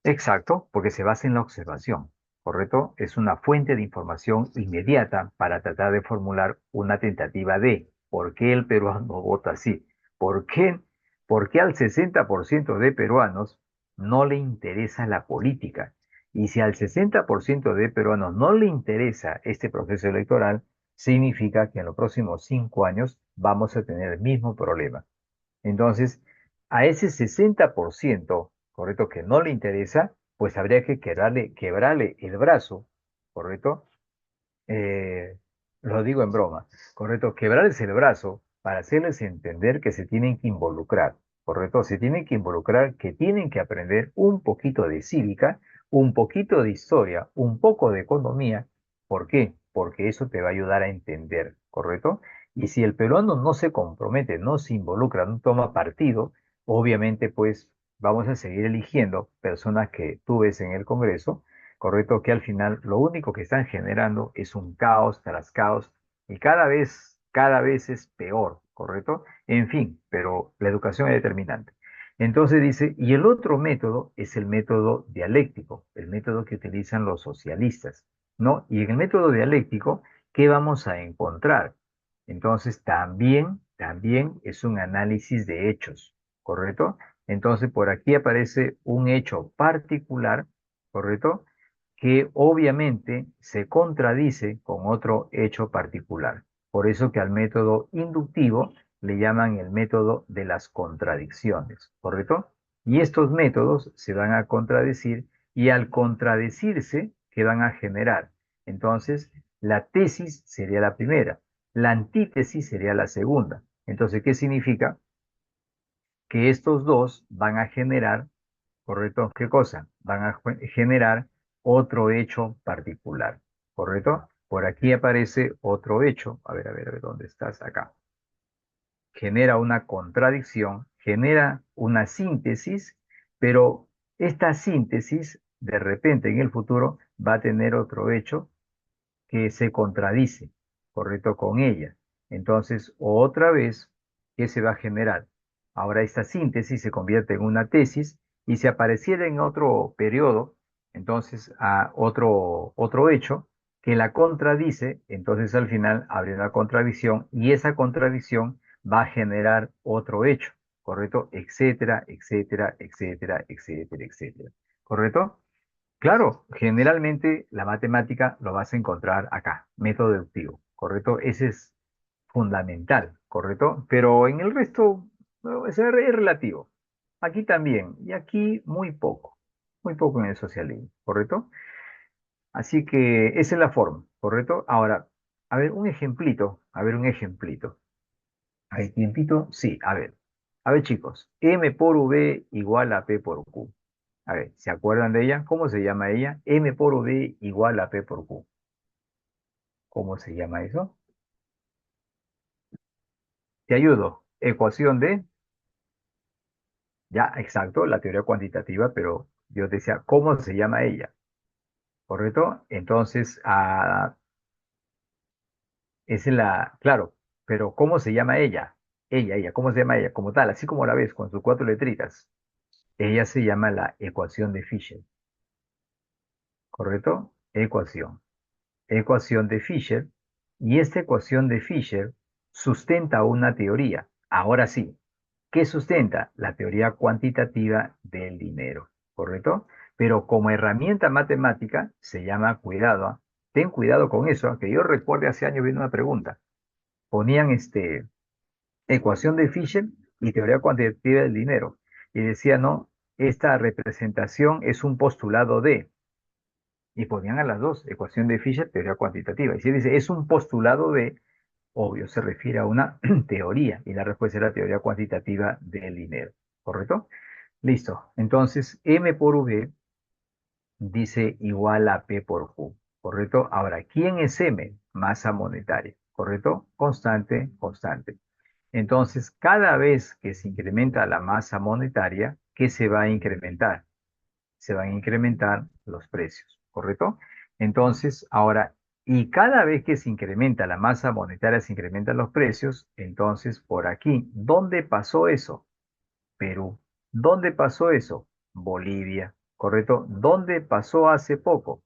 Exacto, porque se basa en la observación, ¿correcto? Es una fuente de información inmediata para tratar de formular una tentativa de por qué el peruano vota así, por qué, por qué al 60% de peruanos no le interesa la política. Y si al 60% de peruanos no le interesa este proceso electoral, significa que en los próximos 5 años vamos a tener el mismo problema. Entonces, a ese 60%, ¿correcto?, que no le interesa, pues habría que quebrarle el brazo, ¿correcto? eh, lo digo en broma, ¿correcto? Quebrarles el brazo para hacerles entender que se tienen que involucrar, ¿correcto? Se tienen que involucrar, que tienen que aprender un poquito de cívica, un poquito de historia, un poco de economía. ¿Por qué? Porque eso te va a ayudar a entender, ¿correcto? Y si el peruano no se compromete, no se involucra, no toma partido, obviamente pues vamos a seguir eligiendo personas que tú ves en el Congreso, ¿correcto? Que al final lo único que están generando es un caos tras caos y cada vez es peor, ¿correcto? En fin, pero la educación es determinante. Entonces dice, y el otro método es el método dialéctico, el método que utilizan los socialistas, ¿no? Y en el método dialéctico, ¿qué vamos a encontrar? Entonces también es un análisis de hechos, ¿correcto? Entonces por aquí aparece un hecho particular, ¿correcto?, que obviamente se contradice con otro hecho particular. Por eso que al método inductivo le llaman el método de las contradicciones, ¿correcto? Y estos métodos se van a contradecir y al contradecirse, ¿qué van a generar? Entonces, la tesis sería la primera, la antítesis sería la segunda. Entonces, ¿qué significa? Que estos dos van a generar, ¿correcto? ¿Qué cosa? Van a generar otro hecho particular, ¿correcto? Por aquí aparece otro hecho. A ver, ¿dónde estás? Acá. Genera una contradicción, genera una síntesis, pero esta síntesis, de repente en el futuro, va a tener otro hecho que se contradice, ¿correcto? Con ella. Entonces, otra vez, ¿qué se va a generar? Ahora esta síntesis se convierte en una tesis y si apareciera en otro periodo, entonces a otro hecho que la contradice, entonces al final habría una contradicción y esa contradicción va a generar otro hecho, ¿correcto? Etcétera, etcétera, etcétera, etcétera, etcétera. ¿Correcto? Claro, generalmente la matemática lo vas a encontrar acá, método deductivo, ¿correcto? Ese es fundamental, ¿correcto? Pero en el resto bueno, es relativo. Aquí también, y aquí muy poco en el socialismo, ¿correcto? Así que esa es la forma, ¿correcto? Ahora, a ver, un ejemplito, a ver, un ejemplito. ¿Hay tiempito? Sí, a ver. A ver, chicos, M por V igual a P por Q. A ver, ¿se acuerdan de ella? ¿Cómo se llama ella? M por V igual a P por Q. ¿Cómo se llama eso? Te ayudo. Ecuación de, ya, exacto, la teoría cuantitativa, pero yo decía, ¿cómo se llama ella? ¿Correcto? Entonces, es la, claro, pero ¿cómo se llama ella? Ella, ¿cómo se llama ella? Como tal, así como la ves, con sus cuatro letritas. Ella se llama la ecuación de Fisher, ¿correcto? Ecuación de Fisher, y esta ecuación de Fisher sustenta una teoría. Ahora sí, ¿qué sustenta? La teoría cuantitativa del dinero, ¿correcto? Pero como herramienta matemática se llama cuidado, ¿ah? Ten cuidado con eso, que yo recuerde hace años viendo una pregunta. Ponían ecuación de Fisher y teoría cuantitativa del dinero. Y decía, no, esta representación es un postulado de, y ponían a las dos, ecuación de Fisher, teoría cuantitativa. Y si dice, es un postulado de, obvio, se refiere a una teoría, y la respuesta es la teoría cuantitativa del dinero, ¿correcto? Listo. Entonces, M por V dice igual a P por Q, ¿correcto? Ahora, ¿quién es M? Masa monetaria, ¿correcto? Constante, constante. Entonces, cada vez que se incrementa la masa monetaria, ¿qué se va a incrementar? Se van a incrementar los precios, ¿correcto? Entonces, ahora, y cada vez que se incrementa la masa monetaria, se incrementan los precios, entonces, por aquí, ¿dónde pasó eso? Perú. ¿Dónde pasó eso? Bolivia, ¿correcto? ¿Dónde pasó hace poco?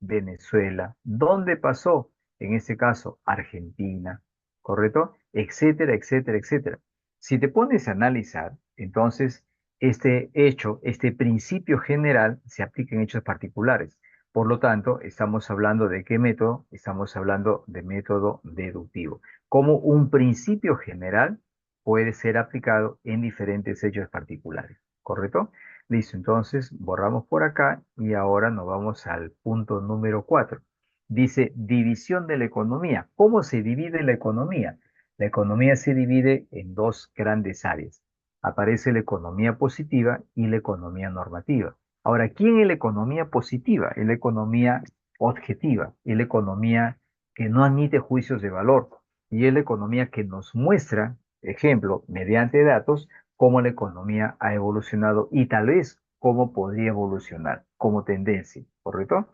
Venezuela. ¿Dónde pasó? En este caso, Argentina, ¿correcto? Etcétera, etcétera, etcétera. Si te pones a analizar, entonces, este hecho, este principio general se aplica en hechos particulares. Por lo tanto, estamos hablando de qué método? Estamos hablando de método deductivo. Como un principio general puede ser aplicado en diferentes hechos particulares, ¿correcto? Listo, entonces borramos por acá y ahora nos vamos al punto número 4. Dice división de la economía. ¿Cómo se divide la economía? La economía se divide en dos grandes áreas. Aparece la economía positiva y la economía normativa. Ahora, ¿quién es la economía positiva? Es la economía objetiva, es la economía que no admite juicios de valor y es la economía que nos muestra, ejemplo, mediante datos, cómo la economía ha evolucionado y tal vez cómo podría evolucionar como tendencia, ¿correcto?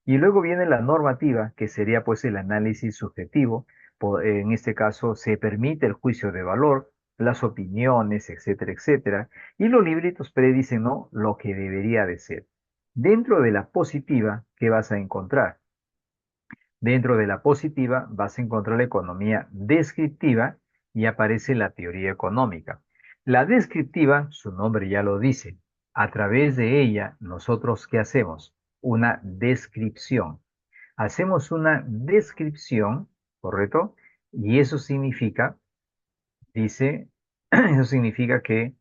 Y luego viene la normativa, que sería pues el análisis subjetivo. En este caso se permite el juicio de valor, las opiniones, etcétera, etcétera. Y los libritos predicen, ¿no? Lo que debería de ser. Dentro de la positiva, ¿qué vas a encontrar? Dentro de la positiva vas a encontrar la economía descriptiva y aparece la teoría económica. La descriptiva, su nombre ya lo dice, a través de ella nosotros ¿qué hacemos? Una descripción. Hacemos una descripción, ¿correcto? Y eso significa, dice, eso significa que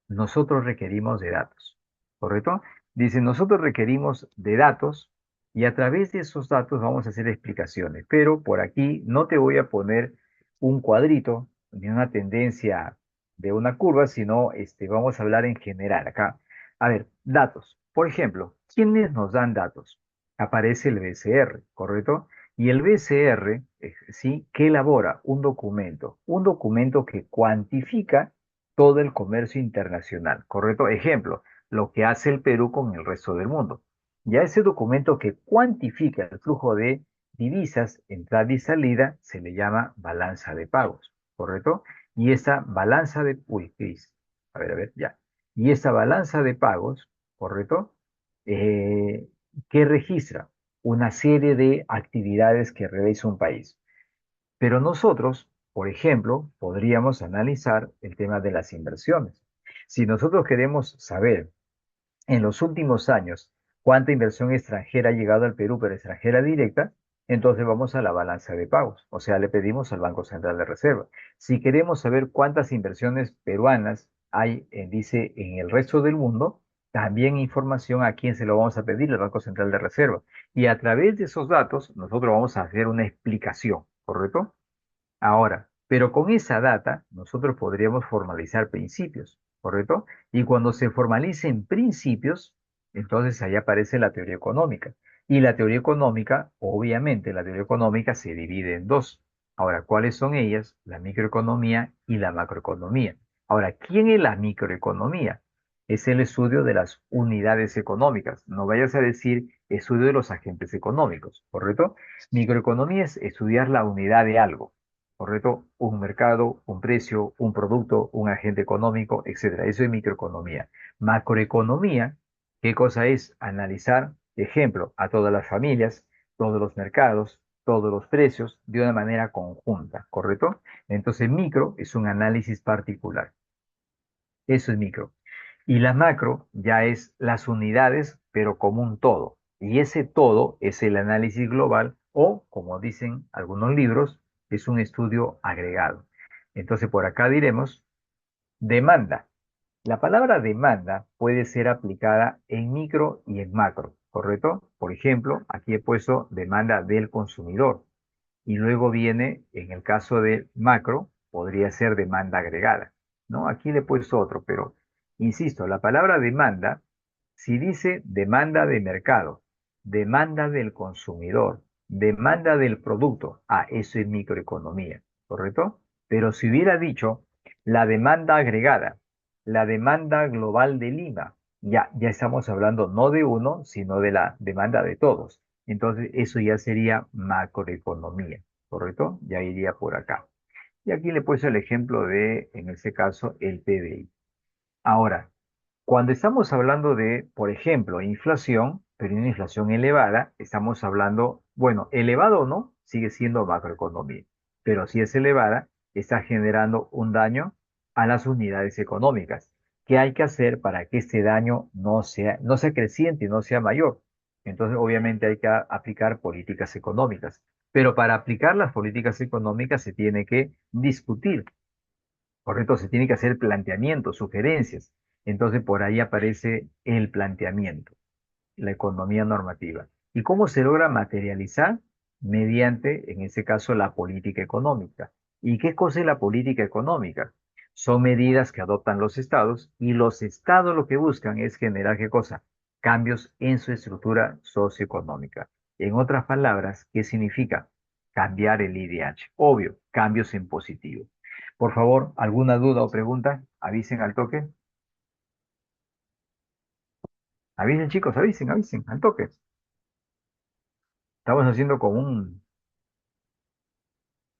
nosotros requerimos de datos, ¿correcto? Dice, nosotros requerimos de datos y a través de esos datos vamos a hacer explicaciones, pero por aquí no te voy a poner un cuadrito ni una tendencia de una curva, sino vamos a hablar en general acá. A ver, datos. Por ejemplo, ¿quiénes nos dan datos? Aparece el BCR, ¿correcto? Y el BCR, sí, que elabora un documento que cuantifica todo el comercio internacional, ¿correcto? Ejemplo, lo que hace el Perú con el resto del mundo. Ya ese documento que cuantifica el flujo de divisas, entrada y salida, se le llama balanza de pagos, ¿correcto? Y esa balanza de, uy, ¿qué hice? A ver, ya. Y esa balanza de pagos, ¿correcto? Eh, ¿Qué registra? Una serie de actividades que realiza un país. Pero nosotros, por ejemplo, podríamos analizar el tema de las inversiones. Si nosotros queremos saber en los últimos años cuánta inversión extranjera ha llegado al Perú, pero extranjera directa, entonces vamos a la balanza de pagos, o sea, le pedimos al Banco Central de Reserva. Si queremos saber cuántas inversiones peruanas hay, dice, en el resto del mundo, también información a quién se lo vamos a pedir, al Banco Central de Reserva. Y a través de esos datos, nosotros vamos a hacer una explicación, ¿correcto? Ahora, Pero con esa data nosotros podríamos formalizar principios, ¿correcto? Y cuando se formalicen principios, entonces ahí aparece la teoría económica. Y la teoría económica, obviamente, la teoría económica se divide en dos. Ahora, ¿cuáles son ellas? La microeconomía y la macroeconomía. Ahora, ¿quién es la microeconomía? Es el estudio de las unidades económicas. No vayas a decir estudio de los agentes económicos, ¿correcto? Microeconomía es estudiar la unidad de algo. ¿Correcto? Un mercado, un precio, un producto, un agente económico, etcétera. Eso es microeconomía. Macroeconomía, ¿qué cosa es? Analizar, ejemplo, a todas las familias, todos los mercados, todos los precios de una manera conjunta, ¿correcto? Entonces, micro es un análisis particular. Eso es micro. Y la macro ya es las unidades, pero como un todo. Y ese todo es el análisis global o, como dicen algunos libros, es un estudio agregado. Entonces, por acá diremos demanda. La palabra demanda puede ser aplicada en micro y en macro, ¿correcto? Por ejemplo, aquí he puesto demanda del consumidor. Y luego viene, en el caso de macro, podría ser demanda agregada, ¿no? Aquí le he puesto otro, pero insisto, la palabra demanda, si dice demanda de mercado, demanda del consumidor, demanda del producto, eso es microeconomía, ¿correcto? Pero si hubiera dicho la demanda agregada, la demanda global de Lima, ya estamos hablando no de uno, sino de la demanda de todos. Entonces, eso ya sería macroeconomía, ¿correcto? Ya iría por acá. Y aquí le he puesto el ejemplo de, en este caso, el PBI. Ahora, cuando estamos hablando de, por ejemplo, inflación, pero una inflación elevada, estamos hablando, bueno, elevado o no, sigue siendo macroeconomía, pero si es elevada, está generando un daño a las unidades económicas. ¿Qué hay que hacer para que este daño no sea creciente y no sea mayor? Entonces, obviamente hay que aplicar políticas económicas, pero para aplicar las políticas económicas se tiene que discutir. Correcto, se tiene que hacer planteamientos, sugerencias. Entonces por ahí aparece el planteamiento, la economía normativa. ¿Y cómo se logra materializar? Mediante, en este caso, la política económica. ¿Y qué cosa es la política económica? Son medidas que adoptan los estados y los estados lo que buscan es generar ¿qué cosa? Cambios en su estructura socioeconómica. En otras palabras, ¿qué significa? Cambiar el IDH. Obvio, cambios en positivo. Por favor, ¿alguna duda o pregunta? Avisen al toque. Avisen, chicos, avisen, al toque. Estamos haciendo como un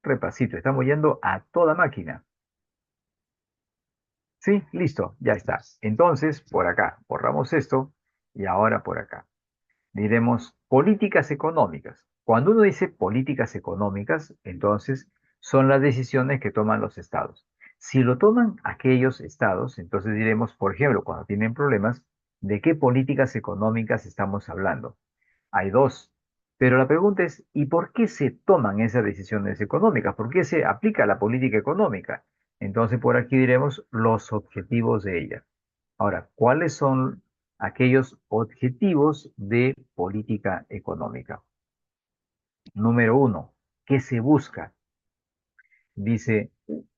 repasito, estamos yendo a toda máquina. Sí, listo, ya está. Entonces, por acá, borramos esto y ahora por acá. Diremos políticas económicas. Cuando uno dice políticas económicas, entonces son las decisiones que toman los estados. Si lo toman aquellos estados, entonces diremos, por ejemplo, cuando tienen problemas, ¿de qué políticas económicas estamos hablando? Hay dos. Pero la pregunta es, ¿y por qué se toman esas decisiones económicas? ¿Por qué se aplica la política económica? Entonces, por aquí diremos los objetivos de ella. Ahora, ¿cuáles son aquellos objetivos de política económica? Número uno, ¿qué se busca? Dice,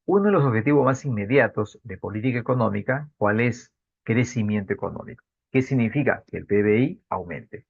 uno de los objetivos más inmediatos de política económica, ¿cuál es? Crecimiento económico. ¿Qué significa? Que el PBI aumente.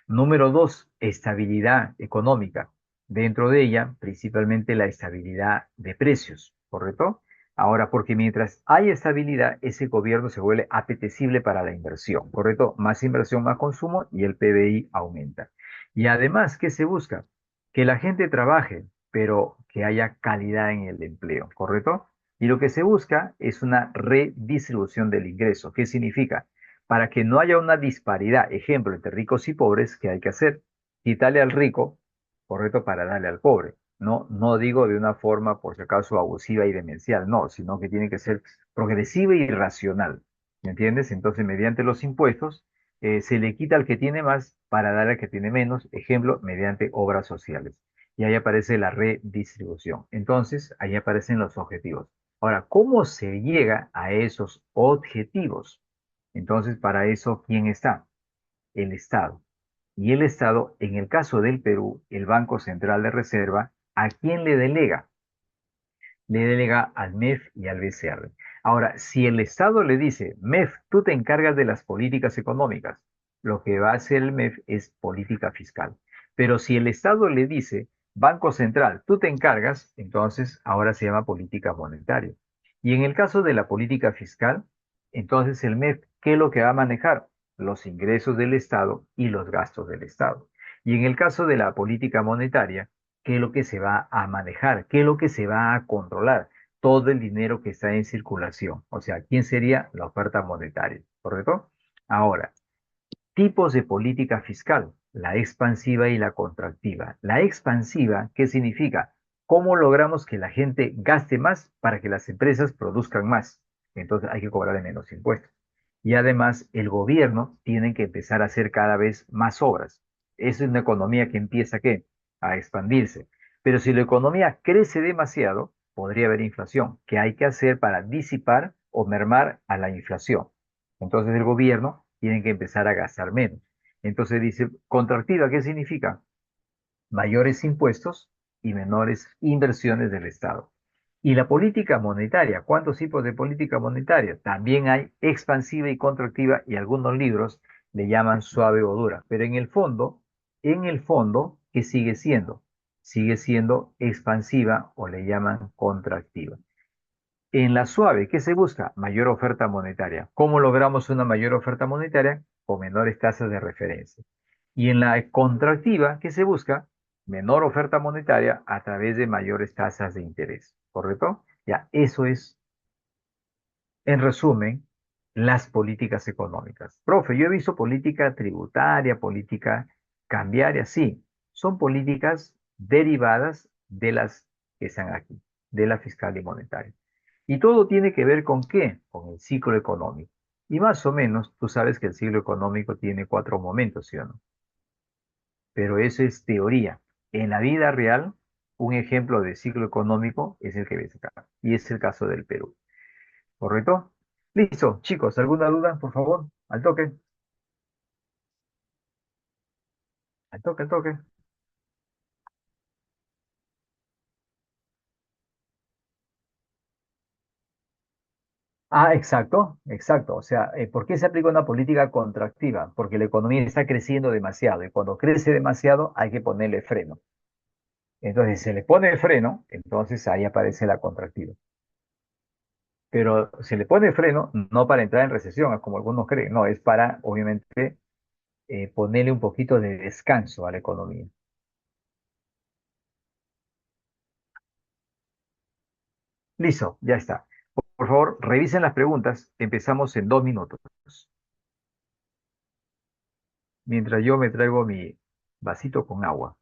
Número dos, estabilidad económica. Dentro de ella, principalmente la estabilidad de precios, ¿correcto? Ahora, porque mientras hay estabilidad, ese gobierno se vuelve apetecible para la inversión, ¿correcto? Más inversión, más consumo y el PBI aumenta. Y además, ¿qué se busca? Que la gente trabaje, pero que haya calidad en el empleo, ¿correcto? Y lo que se busca es una redistribución del ingreso. ¿Qué significa? Para que no haya una disparidad, ejemplo, entre ricos y pobres, ¿qué hay que hacer? Quitarle al rico, correcto, para darle al pobre. No, no digo de una forma, por si acaso, abusiva y demencial, no, sino que tiene que ser progresiva y racional. ¿Me entiendes? Entonces, mediante los impuestos, se le quita al que tiene más para dar al que tiene menos, ejemplo, mediante obras sociales. Y ahí aparece la redistribución. Entonces, ahí aparecen los objetivos. Ahora, ¿cómo se llega a esos objetivos? Entonces, para eso, ¿quién está? El Estado. Y el Estado, en el caso del Perú, el Banco Central de Reserva, ¿a quién le delega? le delega al MEF y al BCR. Ahora, si el Estado le dice, MEF, tú te encargas de las políticas económicas, lo que va a hacer el MEF es política fiscal. Pero si el Estado le dice, Banco Central, tú te encargas, entonces ahora se llama política monetaria. Y en el caso de la política fiscal, entonces el MEF, ¿qué es lo que va a manejar? Los ingresos del Estado y los gastos del Estado. Y en el caso de la política monetaria, ¿qué es lo que se va a manejar? ¿Qué es lo que se va a controlar? Todo el dinero que está en circulación. O sea, ¿quién sería la oferta monetaria? ¿Correcto? Ahora, tipos de política fiscal, la expansiva y la contractiva. La expansiva, ¿qué significa? ¿Cómo logramos que la gente gaste más para que las empresas produzcan más? Entonces hay que cobrarle menos impuestos. Y además el gobierno tiene que empezar a hacer cada vez más obras. Es una economía que empieza ¿qué? A expandirse. Pero si la economía crece demasiado, podría haber inflación. ¿Qué hay que hacer para disipar o mermar a la inflación? Entonces el gobierno tiene que empezar a gastar menos. Entonces dice, contractiva, ¿qué significa? Mayores impuestos y menores inversiones del Estado. Y la política monetaria, ¿cuántos tipos de política monetaria? También hay expansiva y contractiva y algunos libros le llaman suave o dura, pero en el fondo, ¿qué sigue siendo? Sigue siendo expansiva o le llaman contractiva. En la suave, ¿qué se busca? Mayor oferta monetaria. ¿Cómo logramos una mayor oferta monetaria? Con menores tasas de referencia. Y en la contractiva, ¿qué se busca? Menor oferta monetaria a través de mayores tasas de interés. ¿Correcto? Ya, eso es, en resumen, las políticas económicas. Profe, yo he visto política tributaria, política cambiaria, sí, son políticas derivadas de las que están aquí, de la fiscal y monetaria. Y todo tiene que ver con qué, con el ciclo económico. Y más o menos, tú sabes que el ciclo económico tiene cuatro momentos, ¿sí o no? Pero eso es teoría. En la vida real, un ejemplo de ciclo económico es el que ves acá. Y es el caso del Perú. ¿Correcto? Listo, chicos, ¿alguna duda, por favor? Al toque, al toque, al toque. Ah, exacto, exacto. O sea, ¿por qué se aplica una política contractiva? Porque la economía está creciendo demasiado y cuando crece demasiado hay que ponerle freno. Entonces, si se le pone el freno, entonces ahí aparece la contractiva. Pero se le pone el freno no para entrar en recesión, como algunos creen, no, es para, obviamente, ponerle un poquito de descanso a la economía. Listo, ya está. Por favor, revisen las preguntas. Empezamos en 2 minutos. Mientras yo me traigo mi vasito con agua.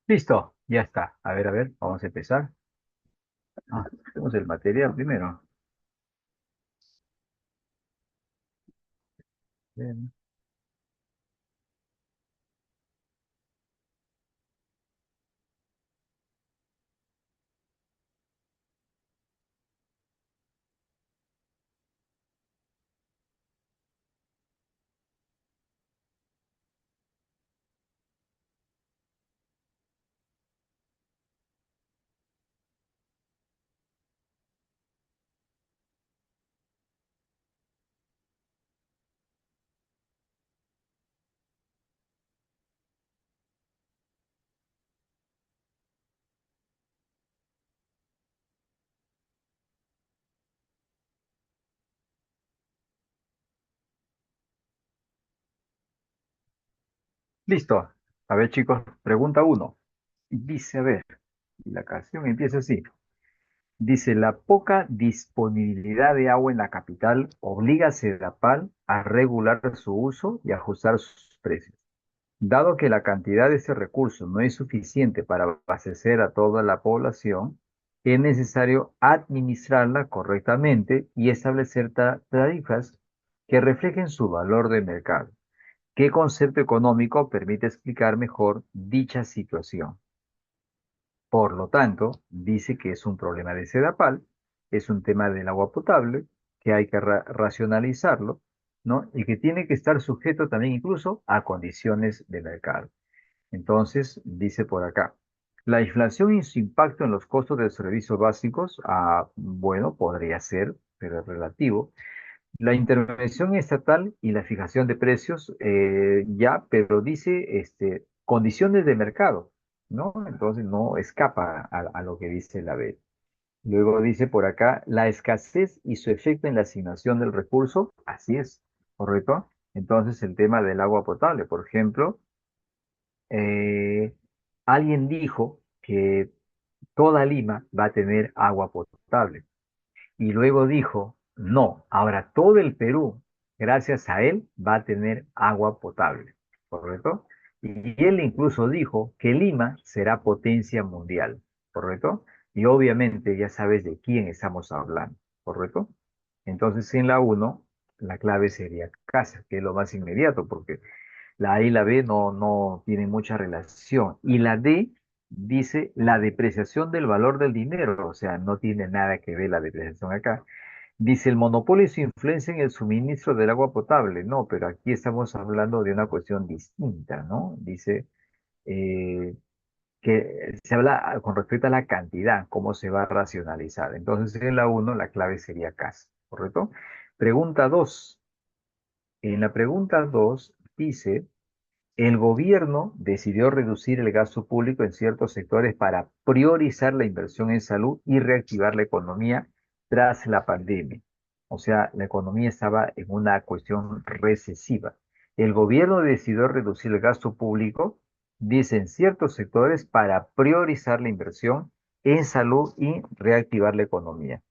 Listo, ya está. A ver, vamos a empezar. Hacemos el material primero. Bien. Listo. A ver, chicos, pregunta uno. Dice, a ver, la canción empieza así. Dice, la poca disponibilidad de agua en la capital obliga a Sedapal a regular su uso y ajustar sus precios. Dado que la cantidad de ese recurso no es suficiente para abastecer a toda la población, es necesario administrarla correctamente y establecer tarifas que reflejen su valor de mercado. ¿Qué concepto económico permite explicar mejor dicha situación? Por lo tanto, dice que es un problema de Sedapal, es un tema del agua potable, que hay que racionalizarlo, ¿no? Y que tiene que estar sujeto también incluso a condiciones de mercado. Entonces, dice por acá, la inflación y su impacto en los costos de servicios básicos, bueno, podría ser, pero es relativo. La intervención estatal y la fijación de precios, ya, pero dice condiciones de mercado, ¿no? Entonces no escapa a lo que dice la B. Luego dice por acá, la escasez y su efecto en la asignación del recurso, así es, ¿correcto? Entonces el tema del agua potable, por ejemplo, eh, alguien dijo que toda Lima va a tener agua potable. Y luego dijo, no, ahora todo el Perú, gracias a él, va a tener agua potable, ¿correcto? Y él incluso dijo que Lima será potencia mundial, ¿correcto? Y obviamente ya sabes de quién estamos hablando, ¿correcto? Entonces en la uno la clave sería casa, que es lo más inmediato, porque la A y la B no tienen mucha relación. Y la D dice la depreciación del valor del dinero, o sea, no tiene nada que ver la depreciación acá. Dice el monopolio y su influencia en el suministro del agua potable. No, pero aquí estamos hablando de una cuestión distinta, ¿no? Dice eh, que se habla con respecto a la cantidad, cómo se va a racionalizar. Entonces, en la uno la clave sería casa, ¿correcto? Pregunta 2. En la pregunta 2 dice... El gobierno decidió reducir el gasto público en ciertos sectores para priorizar la inversión en salud y reactivar la economía tras la pandemia. O sea, la economía estaba en una cuestión recesiva. El gobierno decidió reducir el gasto público, dice, en ciertos sectores para priorizar la inversión en salud y reactivar la economía.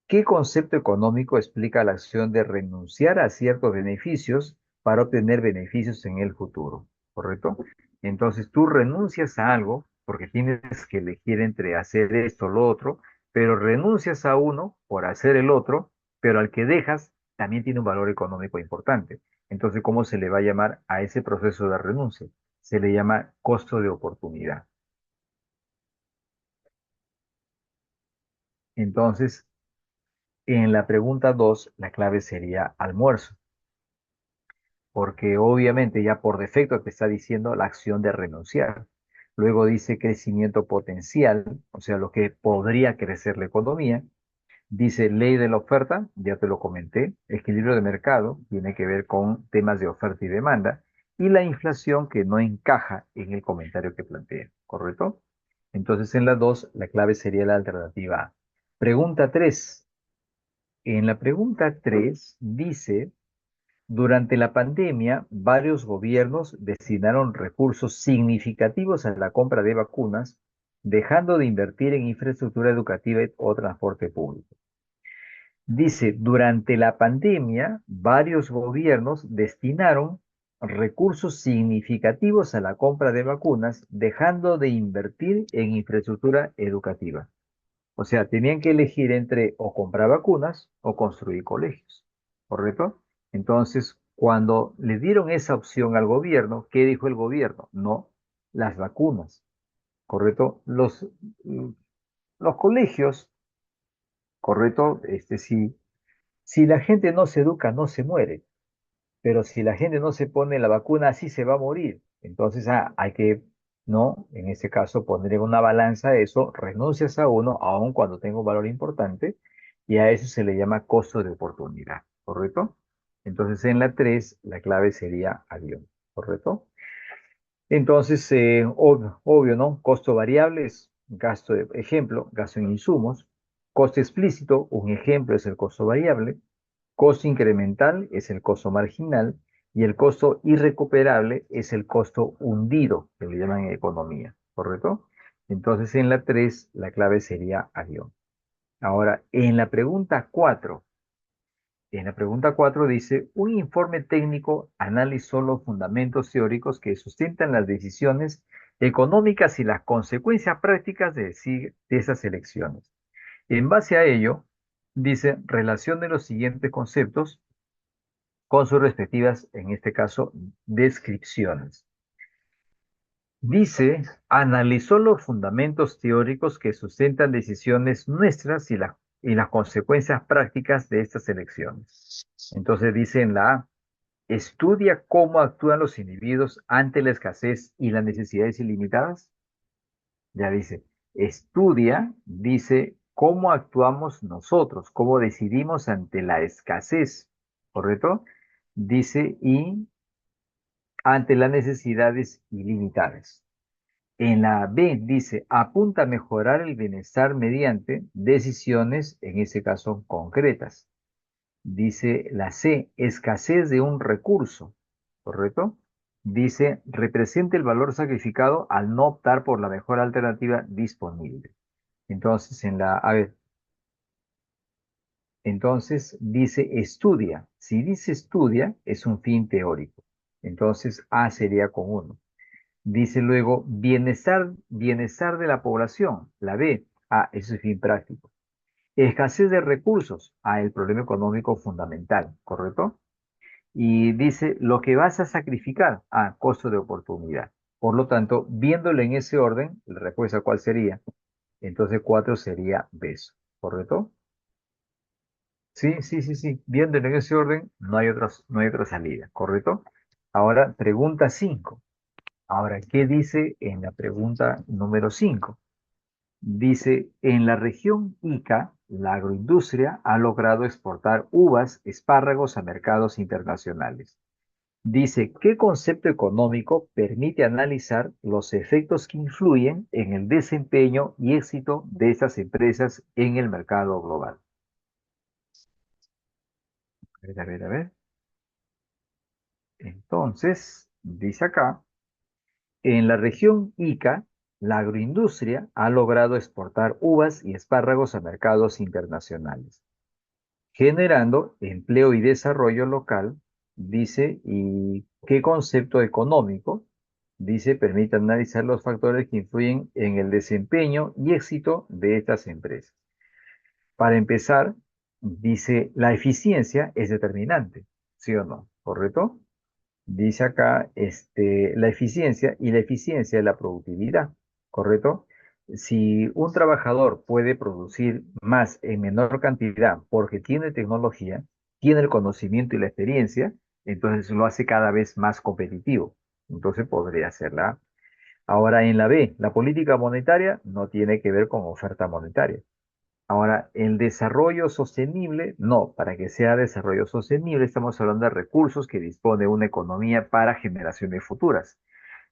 ¿Qué concepto económico explica la acción de renunciar a ciertos beneficios para obtener beneficios en el futuro? ¿Correcto? Entonces tú renuncias a algo porque tienes que elegir entre hacer esto o lo otro, pero renuncias a uno por hacer el otro, pero al que dejas también tiene un valor económico importante. Entonces, ¿cómo se le va a llamar a ese proceso de renuncia? Se le llama costo de oportunidad. Entonces, en la pregunta 2 la clave sería almuerzo, porque obviamente ya por defecto te está diciendo la acción de renunciar. Luego dice crecimiento potencial, o sea, lo que podría crecer la economía. Dice ley de la oferta, ya te lo comenté. Equilibrio de mercado, tiene que ver con temas de oferta y demanda. Y la inflación que no encaja en el comentario que plantea, ¿correcto? Entonces en la 2 la clave sería la alternativa A. Pregunta 3. En la pregunta 3 dice... Durante la pandemia, varios gobiernos destinaron recursos significativos a la compra de vacunas, dejando de invertir en infraestructura educativa o transporte público. Dice, durante la pandemia, varios gobiernos destinaron, recursos significativos a la compra de vacunas, dejando de invertir en infraestructura educativa. O sea, tenían que elegir entre o comprar vacunas o construir colegios, ¿correcto? Entonces, cuando le dieron esa opción al gobierno, ¿qué dijo el gobierno? No, las vacunas, ¿correcto? Los colegios, ¿correcto? Si la gente no se educa, no se muere. Pero si la gente no se pone la vacuna, así se va a morir. Entonces hay que, no, en ese caso, poner en una balanza eso, renuncias a uno, aun cuando tenga un valor importante, y a eso se le llama costo de oportunidad, ¿correcto? Entonces en la 3 la clave sería avión, ¿correcto? Entonces, obvio, ¿no? Costo variable es gasto, ejemplo, gasto en insumos. Costo explícito, un ejemplo es el costo variable. Costo incremental es el costo marginal y el costo irrecuperable es el costo hundido, que le llaman en economía, ¿correcto? Entonces en la 3 la clave sería avión. Ahora, en la pregunta 4 dice, un informe técnico analizó los fundamentos teóricos que sustentan las decisiones económicas y las consecuencias prácticas de esas elecciones. En base a ello, dice, relacione los siguientes conceptos con sus respectivas, en este caso, descripciones. Dice, analizó los fundamentos teóricos que sustentan decisiones nuestras y las consecuencias prácticas de estas elecciones. Entonces dice en la A, estudia cómo actúan los individuos ante la escasez y las necesidades ilimitadas. Ya dice, estudia, dice, cómo actuamos nosotros, cómo decidimos ante la escasez, ¿correcto? Dice, y ante las necesidades ilimitadas. En la B dice, apunta a mejorar el bienestar mediante decisiones, en este caso concretas. Dice la C, escasez de un recurso, ¿correcto? Dice, representa el valor sacrificado al no optar por la mejor alternativa disponible. Entonces, a ver, entonces dice estudia. Si dice estudia, es un fin teórico. Entonces, A sería con uno. Dice luego, bienestar de la población, la B. Eso es fin práctico. Escasez de recursos, el problema económico fundamental, ¿correcto? Y dice, lo que vas a sacrificar, costo de oportunidad. Por lo tanto, viéndolo en ese orden, la respuesta cuál sería. Entonces 4 sería beso, ¿correcto? Sí, sí, sí, sí. Viéndolo en ese orden, no hay otra salida, ¿correcto? Ahora, pregunta 5. Ahora, ¿qué dice en la pregunta número 5? Dice, en la región Ica, la agroindustria ha logrado exportar uvas, espárragos a mercados internacionales. Dice, ¿qué concepto económico permite analizar los efectos que influyen en el desempeño y éxito de estas empresas en el mercado global? A ver, a ver, a ver. Entonces, dice acá, en la región Ica, la agroindustria ha logrado exportar uvas y espárragos a mercados internacionales, generando empleo y desarrollo local, dice, y qué concepto económico, dice, permite analizar los factores que influyen en el desempeño y éxito de estas empresas. Para empezar, dice, la eficiencia es determinante, ¿sí o no? ¿Correcto? Dice acá, la eficiencia y la eficiencia es la productividad, ¿correcto? Si un trabajador puede producir más en menor cantidad porque tiene tecnología, tiene el conocimiento y la experiencia, entonces lo hace cada vez más competitivo. Entonces podría hacerla. Ahora en la B, la política monetaria no tiene que ver con oferta monetaria. Ahora, el desarrollo sostenible, no, para que sea desarrollo sostenible estamos hablando de recursos que dispone una economía para generaciones futuras.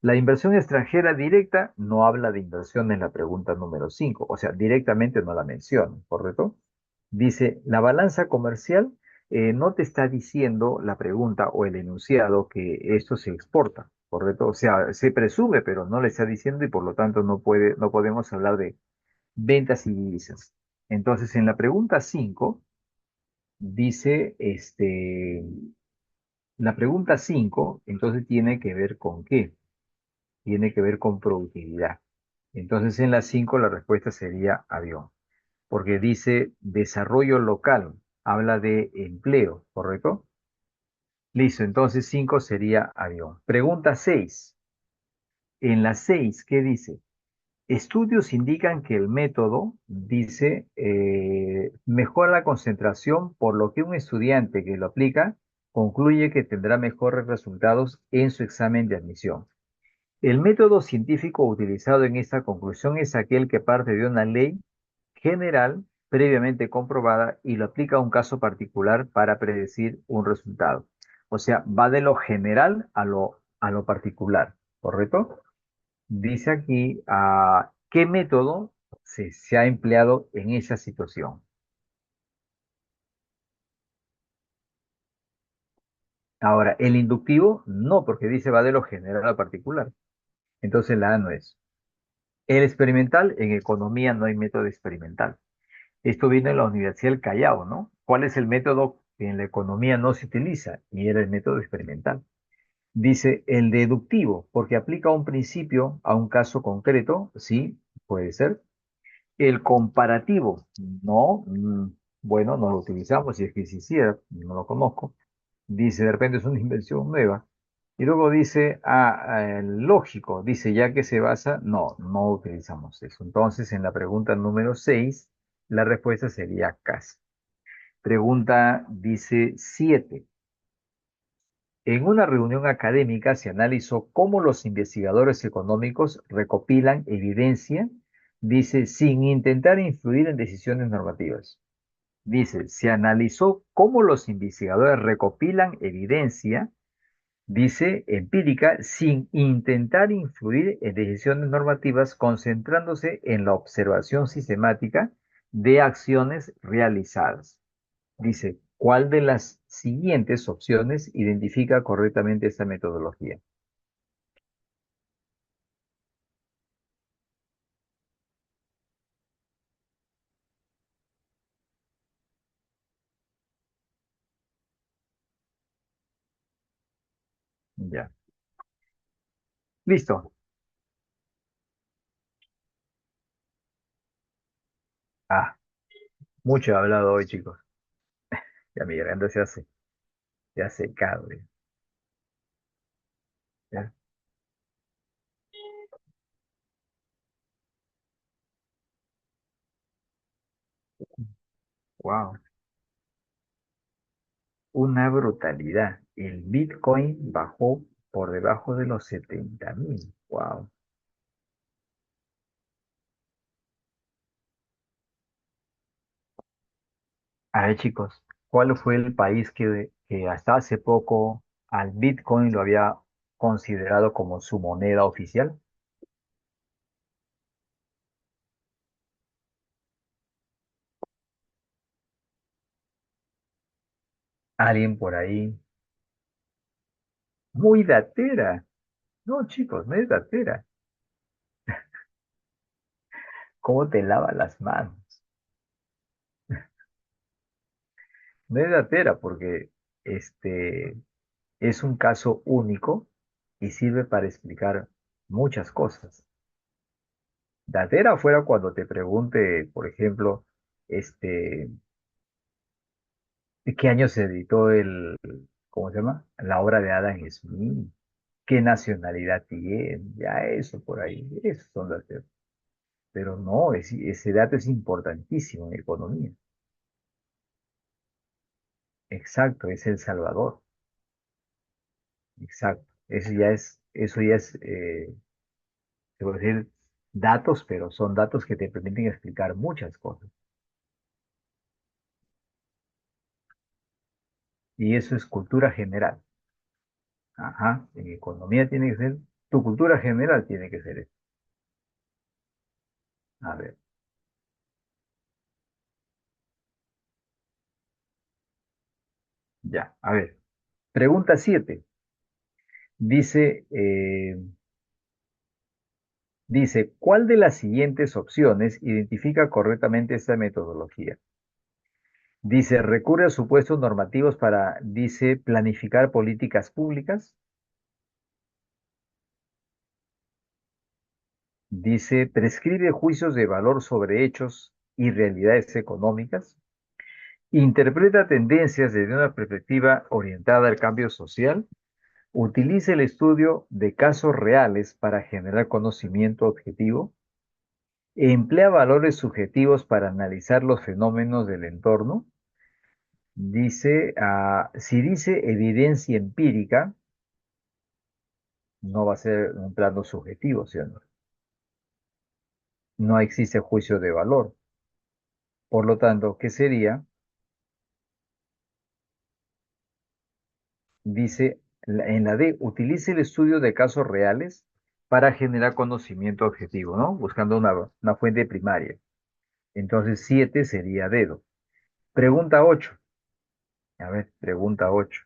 La inversión extranjera directa no habla de inversión en la pregunta número 5, o sea, directamente no la menciona, ¿correcto? Dice, la balanza comercial no te está diciendo la pregunta o el enunciado que esto se exporta, ¿correcto? O sea, se presume, pero no le está diciendo y por lo tanto no podemos hablar de ventas y divisas. Entonces, en la pregunta 5 dice, La pregunta 5, entonces, tiene que ver con qué? Tiene que ver con productividad. Entonces, en la 5 la respuesta sería avión, porque dice desarrollo local, habla de empleo, ¿correcto? Listo, entonces 5 sería avión. Pregunta 6. En la 6, ¿qué dice? Estudios indican que el método, dice, mejora la concentración, por lo que un estudiante que lo aplica concluye que tendrá mejores resultados en su examen de admisión. El método científico utilizado en esta conclusión es aquel que parte de una ley general previamente comprobada y lo aplica a un caso particular para predecir un resultado. O sea, va de lo general a lo particular, ¿correcto? Dice aquí qué método se ha empleado en esa situación. Ahora, el inductivo no, porque dice va de lo general a particular. Entonces la A no es. El experimental, en economía no hay método experimental. Esto viene de la Universidad del Callao, ¿no? ¿Cuál es el método que en la economía no se utiliza? Y era el método experimental. Dice el deductivo, porque aplica un principio a un caso concreto, sí, puede ser. El comparativo, no, bueno, no lo utilizamos, si es que existiera, no lo conozco. Dice, de repente es una invención nueva. Y luego dice, lógico, dice, ya que se basa, no, no utilizamos eso. Entonces, en la pregunta número 6 la respuesta sería casi. Pregunta, dice 7. En una reunión académica se analizó cómo los investigadores económicos recopilan evidencia, dice, sin intentar influir en decisiones normativas. Dice, se analizó cómo los investigadores recopilan evidencia, dice, empírica, sin intentar influir en decisiones normativas, concentrándose en la observación sistemática de acciones realizadas. Dice, ¿cuál de las siguientes opciones identifica correctamente esta metodología? Ya. Listo. Ah, mucho he hablado hoy, chicos. Ya mi garganta se ha secado. Ya. Wow. Una brutalidad. El Bitcoin bajó por debajo de los 70.000. Wow. A ver, chicos, ¿cuál fue el país que hasta hace poco al Bitcoin lo había considerado como su moneda oficial? Alguien por ahí. Muy datera. No, chicos, no es datera. ¿Cómo te lavas las manos? No es datera porque este es un caso único y sirve para explicar muchas cosas. Datera fuera cuando te pregunte, por ejemplo, este, ¿de qué año se editó ¿cómo se llama? La obra de Adam Smith. ¿Qué nacionalidad tiene? Ya eso por ahí, eso son dateros. Pero no, ese dato es importantísimo en economía. Exacto, es El Salvador. Exacto. Eso ya es, se puede decir, datos, pero son datos que te permiten explicar muchas cosas. Y eso es cultura general. Ajá. En economía tiene que ser, tu cultura general tiene que ser eso. A ver, ya. A ver. Pregunta 7. Dice, dice, ¿cuál de las siguientes opciones identifica correctamente esta metodología? Dice, recurre a supuestos normativos para, dice, planificar políticas públicas. Dice, prescribe juicios de valor sobre hechos y realidades económicas. Interpreta tendencias desde una perspectiva orientada al cambio social. Utiliza el estudio de casos reales para generar conocimiento objetivo. Emplea valores subjetivos para analizar los fenómenos del entorno. Dice, si dice evidencia empírica, no va a ser un plano subjetivo, ¿sí o no? No existe juicio de valor. Por lo tanto, ¿qué sería? Dice en la D, utilice el estudio de casos reales para generar conocimiento objetivo, ¿no? Buscando una fuente primaria. Entonces, 7 sería dedo. Pregunta 8. A ver, pregunta 8.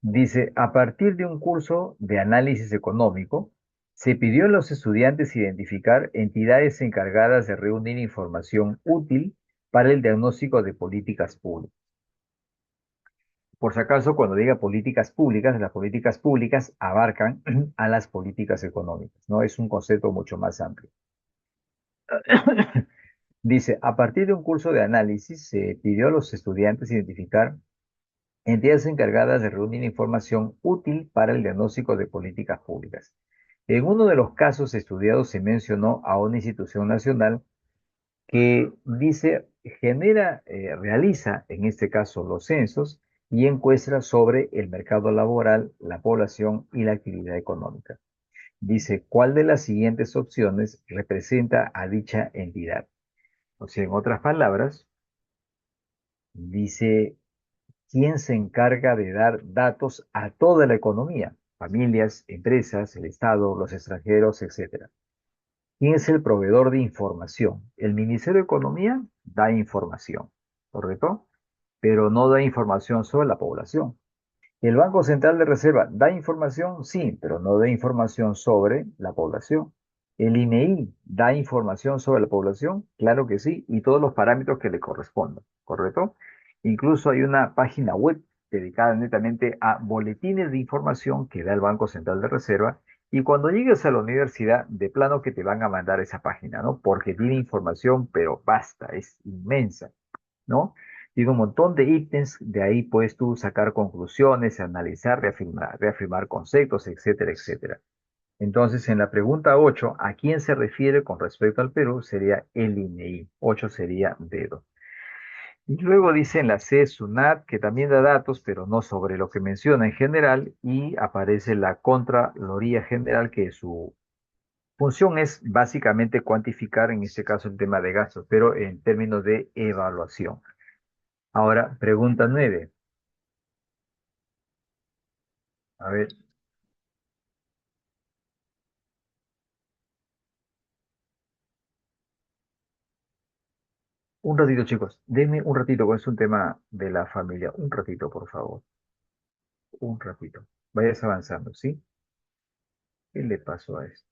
Dice, a partir de un curso de análisis económico, se pidió a los estudiantes identificar entidades encargadas de reunir información útil para el diagnóstico de políticas públicas. Por si acaso, cuando diga políticas públicas, las políticas públicas abarcan a las políticas económicas, ¿no? Es un concepto mucho más amplio. Dice, a partir de un curso de análisis, se pidió a los estudiantes identificar entidades encargadas de reunir información útil para el diagnóstico de políticas públicas. En uno de los casos estudiados se mencionó a una institución nacional que dice, realiza en este caso los censos y encuestas sobre el mercado laboral, la población y la actividad económica. Dice, ¿cuál de las siguientes opciones representa a dicha entidad? O sea, en otras palabras, dice, ¿quién se encarga de dar datos a toda la economía? Familias, empresas, el Estado, los extranjeros, etcétera. ¿Quién es el proveedor de información? El Ministerio de Economía da información, ¿correcto? Pero no da información sobre la población. ¿El Banco Central de Reserva da información? Sí, pero no da información sobre la población. ¿El INEI da información sobre la población? Claro que sí, y todos los parámetros que le correspondan, ¿correcto? Incluso hay una página web dedicada netamente a boletines de información que da el Banco Central de Reserva, y cuando llegues a la universidad, de plano que te van a mandar esa página, ¿no? Porque tiene información, pero basta, es inmensa, ¿no? Tiene un montón de ítems, de ahí puedes tú sacar conclusiones, analizar, reafirmar conceptos, etcétera, etcétera. Entonces, en la pregunta 8, ¿a quién se refiere con respecto al Perú? Sería el INEI. 8 sería dedo. Y luego dice en la C, SUNAT, que también da datos, pero no sobre lo que menciona en general, y aparece la Contraloría General, que su función es básicamente cuantificar, en este caso, el tema de gastos, pero en términos de evaluación. Ahora, pregunta 9. A ver, un ratito, chicos. Denme un ratito, es un tema de la familia. Un ratito, por favor. Un ratito. Vayas avanzando, ¿sí? ¿Qué le pasó a esto?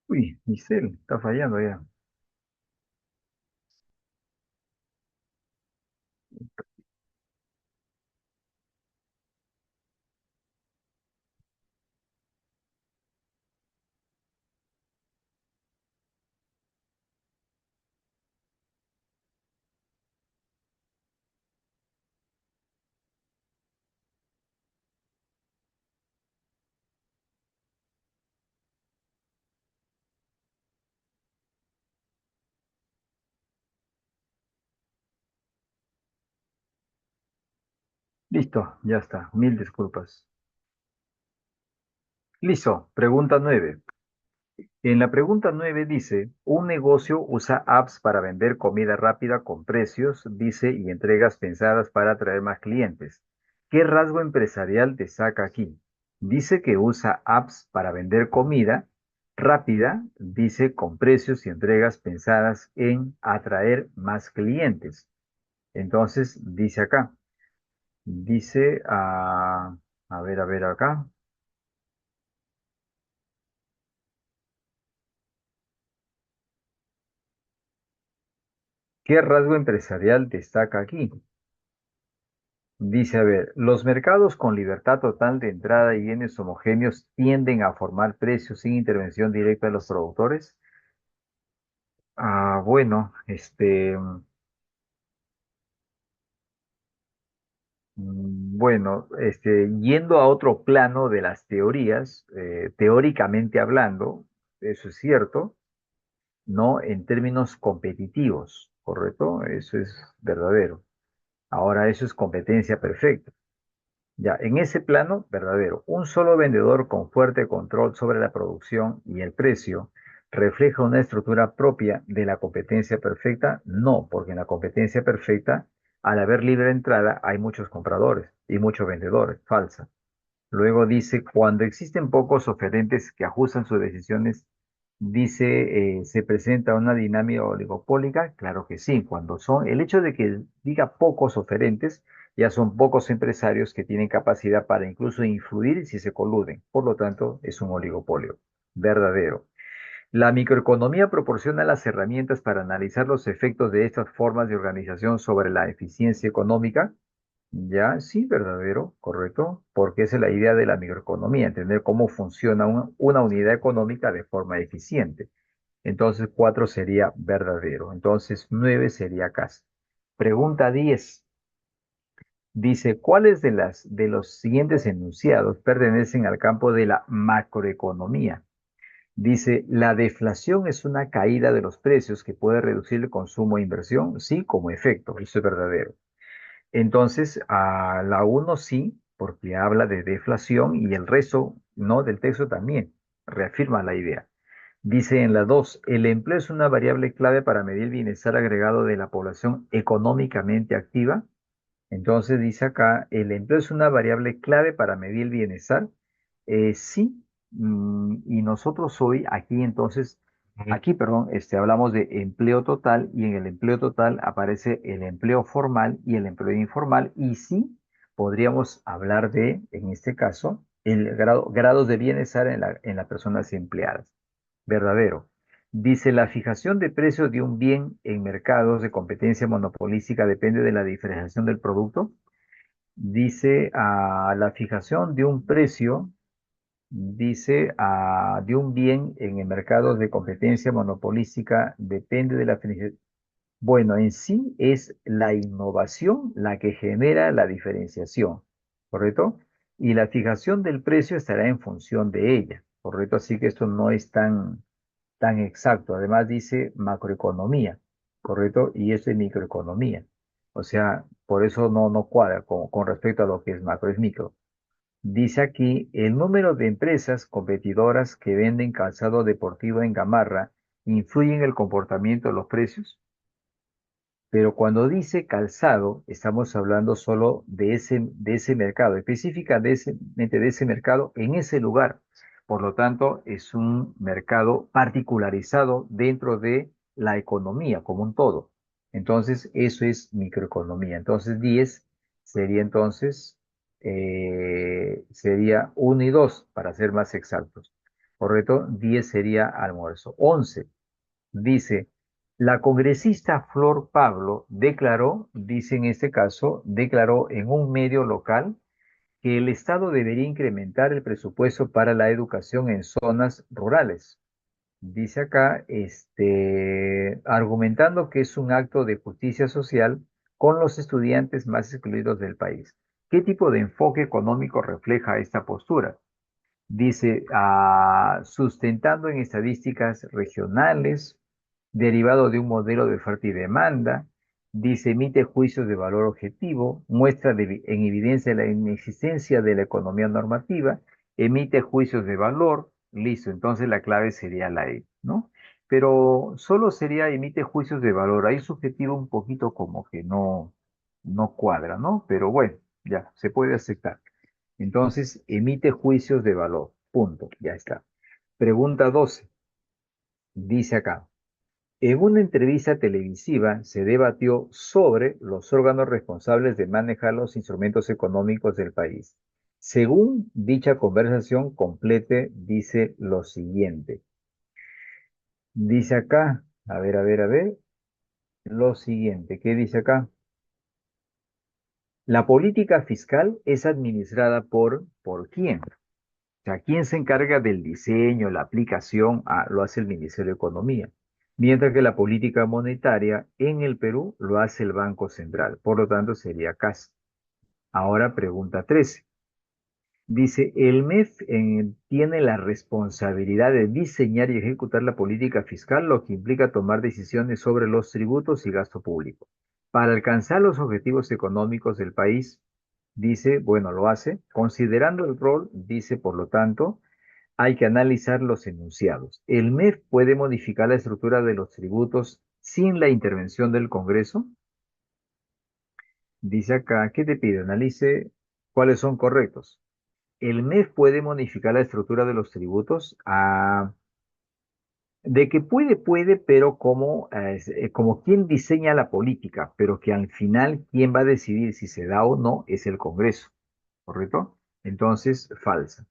Uy, mi cel está fallando ya. Listo, ya está. Mil disculpas. Listo, pregunta 9. En la pregunta 9 dice, un negocio usa apps para vender comida rápida con precios, dice, y entregas pensadas para atraer más clientes. ¿Qué rasgo empresarial destaca aquí? Dice que usa apps para vender comida rápida, dice, con precios y entregas pensadas en atraer más clientes. Entonces, dice acá, dice, a ver acá. ¿Qué rasgo empresarial destaca aquí? Dice, a ver, los mercados con libertad total de entrada y bienes homogéneos tienden a formar precios sin intervención directa de los productores. Bueno, bueno, yendo a otro plano de las teorías, teóricamente hablando, eso es cierto, ¿no? En términos competitivos, ¿correcto? Eso es verdadero. Ahora, eso es competencia perfecta. Ya, en ese plano verdadero, un solo vendedor con fuerte control sobre la producción y el precio refleja una estructura propia de la competencia perfecta. No, porque en la competencia perfecta, al haber libre entrada, hay muchos compradores y muchos vendedores. Falsa. Luego dice, cuando existen pocos oferentes que ajustan sus decisiones, dice, ¿se presenta una dinámica oligopólica? Claro que sí, cuando son, el hecho de que diga pocos oferentes, ya son pocos empresarios que tienen capacidad para incluso influir si se coluden. Por lo tanto, es un oligopolio verdadero. La microeconomía proporciona las herramientas para analizar los efectos de estas formas de organización sobre la eficiencia económica. Ya, sí, verdadero, correcto, porque esa es la idea de la microeconomía, entender cómo funciona una unidad económica de forma eficiente. Entonces, 4 sería verdadero. Entonces, 9 sería casi. Pregunta 10. Dice, ¿cuáles de los siguientes enunciados pertenecen al campo de la macroeconomía? Dice, la deflación es una caída de los precios que puede reducir el consumo e inversión, sí, como efecto. Eso es verdadero. Entonces, a la uno sí, porque habla de deflación y el resto, no, del texto también reafirma la idea. Dice en la 2, el empleo es una variable clave para medir el bienestar agregado de la población económicamente activa. Entonces dice acá, el empleo es una variable clave para medir el bienestar. Sí, y nosotros hoy aquí entonces, aquí, perdón, hablamos de empleo total y en el empleo total aparece el empleo formal y el empleo informal y sí, podríamos hablar de, en este caso, el grados de bienestar en las personas empleadas. Verdadero. Dice, la fijación de precios de un bien en mercados de competencia monopolística depende de la diferenciación del producto. Dice, la fijación de un precio, dice, de un bien en el mercado de competencia monopolística depende de la diferenciación. Bueno, en sí es la innovación la que genera la diferenciación, ¿correcto? Y la fijación del precio estará en función de ella, ¿correcto? Así que esto no es tan exacto. Además dice macroeconomía, ¿correcto? Y esto es microeconomía. O sea, por eso no cuadra con respecto a lo que es macro, es micro. Dice aquí, el número de empresas competidoras que venden calzado deportivo en Gamarra influye en el comportamiento de los precios. Pero cuando dice calzado, estamos hablando solo de ese mercado, específicamente de ese mercado en ese lugar. Por lo tanto, es un mercado particularizado dentro de la economía como un todo. Entonces, eso es microeconomía. Entonces, 10 sería entonces, sería 1 y 2 para ser más exactos. Correcto, 10 sería almuerzo. 11. Dice, la congresista Flor Pablo declaró, dice en este caso, declaró en un medio local que el Estado debería incrementar el presupuesto para la educación en zonas rurales. Dice acá, argumentando que es un acto de justicia social con los estudiantes más excluidos del país. ¿Qué tipo de enfoque económico refleja esta postura? Dice, sustentando en estadísticas regionales, derivado de un modelo de oferta y demanda, Dice, emite juicios de valor objetivo, muestra en evidencia la inexistencia de la economía normativa, emite juicios de valor, listo, entonces la clave sería la E, ¿no? Pero solo sería emite juicios de valor, ahí subjetivo un poquito como que no cuadra, ¿no? Pero bueno, ya, se puede aceptar. Entonces, emite juicios de valor, punto, ya está. Pregunta 12, dice acá. En una entrevista televisiva se debatió sobre los órganos responsables de manejar los instrumentos económicos del país. Según dicha conversación, complete dice lo siguiente. Dice acá, a ver, lo siguiente. ¿Qué dice acá? La política fiscal es administrada ¿por quién? O sea, ¿quién se encarga del diseño, la aplicación? Ah, lo hace el Ministerio de Economía. Mientras que la política monetaria en el Perú lo hace el Banco Central. Por lo tanto, sería CAS. Ahora, pregunta 13. Dice, el MEF tiene la responsabilidad de diseñar y ejecutar la política fiscal, lo que implica tomar decisiones sobre los tributos y gasto público. Para alcanzar los objetivos económicos del país, dice, bueno, lo hace. Considerando el rol, dice, por lo tanto, hay que analizar los enunciados. ¿El MEF puede modificar la estructura de los tributos sin la intervención del Congreso? Dice acá, ¿qué te pide? Analice cuáles son correctos. ¿El MEF puede modificar la estructura de los tributos? Ah, de que puede, pero como quien diseña la política, pero que al final quien va a decidir si se da o no es el Congreso, ¿correcto? Entonces, falsa.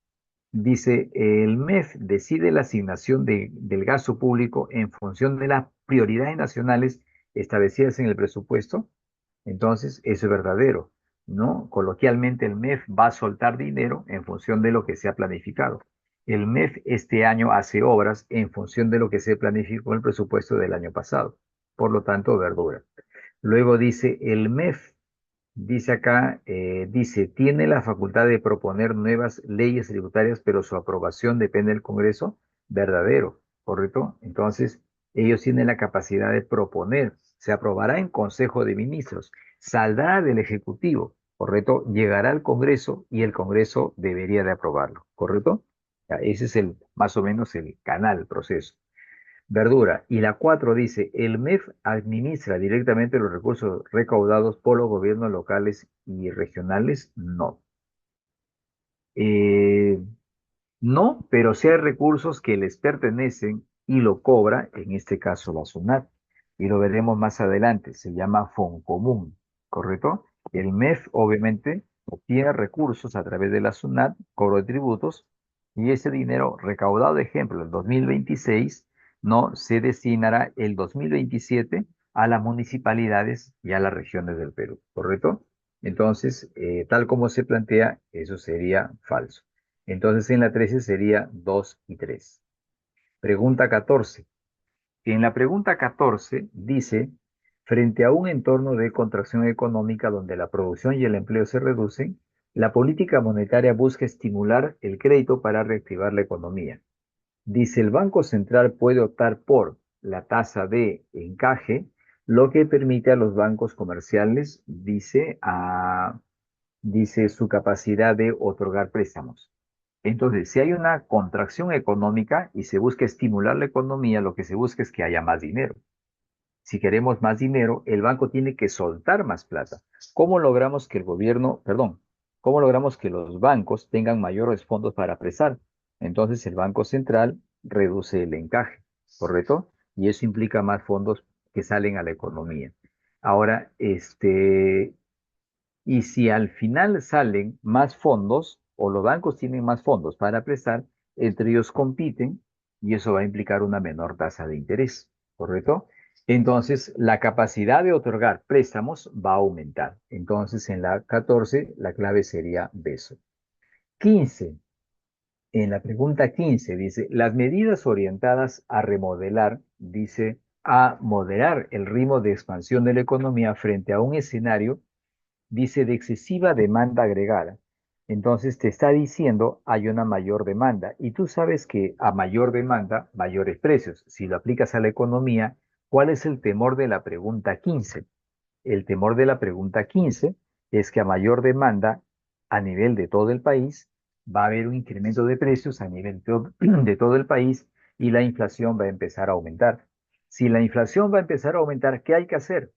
Dice, el MEF decide la asignación del gasto público en función de las prioridades nacionales establecidas en el presupuesto. Entonces, eso es verdadero, ¿no? Coloquialmente, el MEF va a soltar dinero en función de lo que se ha planificado. El MEF este año hace obras en función de lo que se planificó en el presupuesto del año pasado. Por lo tanto, verdura. Luego dice, el MEF dice acá, dice, tiene la facultad de proponer nuevas leyes tributarias, pero su aprobación depende del Congreso. Verdadero, ¿correcto? Entonces, ellos tienen la capacidad de proponer. Se aprobará en Consejo de Ministros, saldrá del Ejecutivo, ¿correcto? Llegará al Congreso y el Congreso debería de aprobarlo, ¿correcto? Ya, ese es más o menos el canal, el proceso. Verdura. Y la 4 dice, el MEF administra directamente los recursos recaudados por los gobiernos locales y regionales. No. Eh, no, pero sí hay recursos que les pertenecen y lo cobra, en este caso la SUNAT. Y lo veremos más adelante. Se llama Foncomún, ¿correcto? El MEF obviamente obtiene recursos a través de la SUNAT, cobro de tributos, y ese dinero recaudado, de ejemplo, en 2026, no se destinará el 2027 a las municipalidades y a las regiones del Perú, ¿correcto? Entonces, tal como se plantea, eso sería falso. Entonces en la 13 sería 2 y 3. Pregunta 14. En la pregunta 14 dice, frente a un entorno de contracción económica donde la producción y el empleo se reducen, la política monetaria busca estimular el crédito para reactivar la economía. Dice, el Banco Central puede optar por la tasa de encaje, lo que permite a los bancos comerciales, dice su capacidad de otorgar préstamos. Entonces, si hay una contracción económica y se busca estimular la economía, lo que se busca es que haya más dinero. Si queremos más dinero, el banco tiene que soltar más plata. ¿Cómo logramos que el gobierno, perdón, cómo logramos que los bancos tengan mayores fondos para prestar? Entonces, el Banco Central reduce el encaje, ¿correcto? Y eso implica más fondos que salen a la economía. Ahora, y si al final salen más fondos o los bancos tienen más fondos para prestar, entre ellos compiten y eso va a implicar una menor tasa de interés, ¿correcto? Entonces, la capacidad de otorgar préstamos va a aumentar. Entonces, en la 14, la clave sería beso. 15. En la pregunta 15 dice, las medidas orientadas a remodelar, dice, a moderar el ritmo de expansión de la economía frente a un escenario dice de excesiva demanda agregada. Entonces te está diciendo hay una mayor demanda y tú sabes que a mayor demanda, mayores precios. Si lo aplicas a la economía, ¿cuál es el temor de la pregunta 15? el temor de la pregunta 15 es que a mayor demanda a nivel de todo el país, va a haber un incremento de precios a nivel de todo el país y la inflación va a empezar a aumentar. Si la inflación va a empezar a aumentar, ¿qué hay que hacer?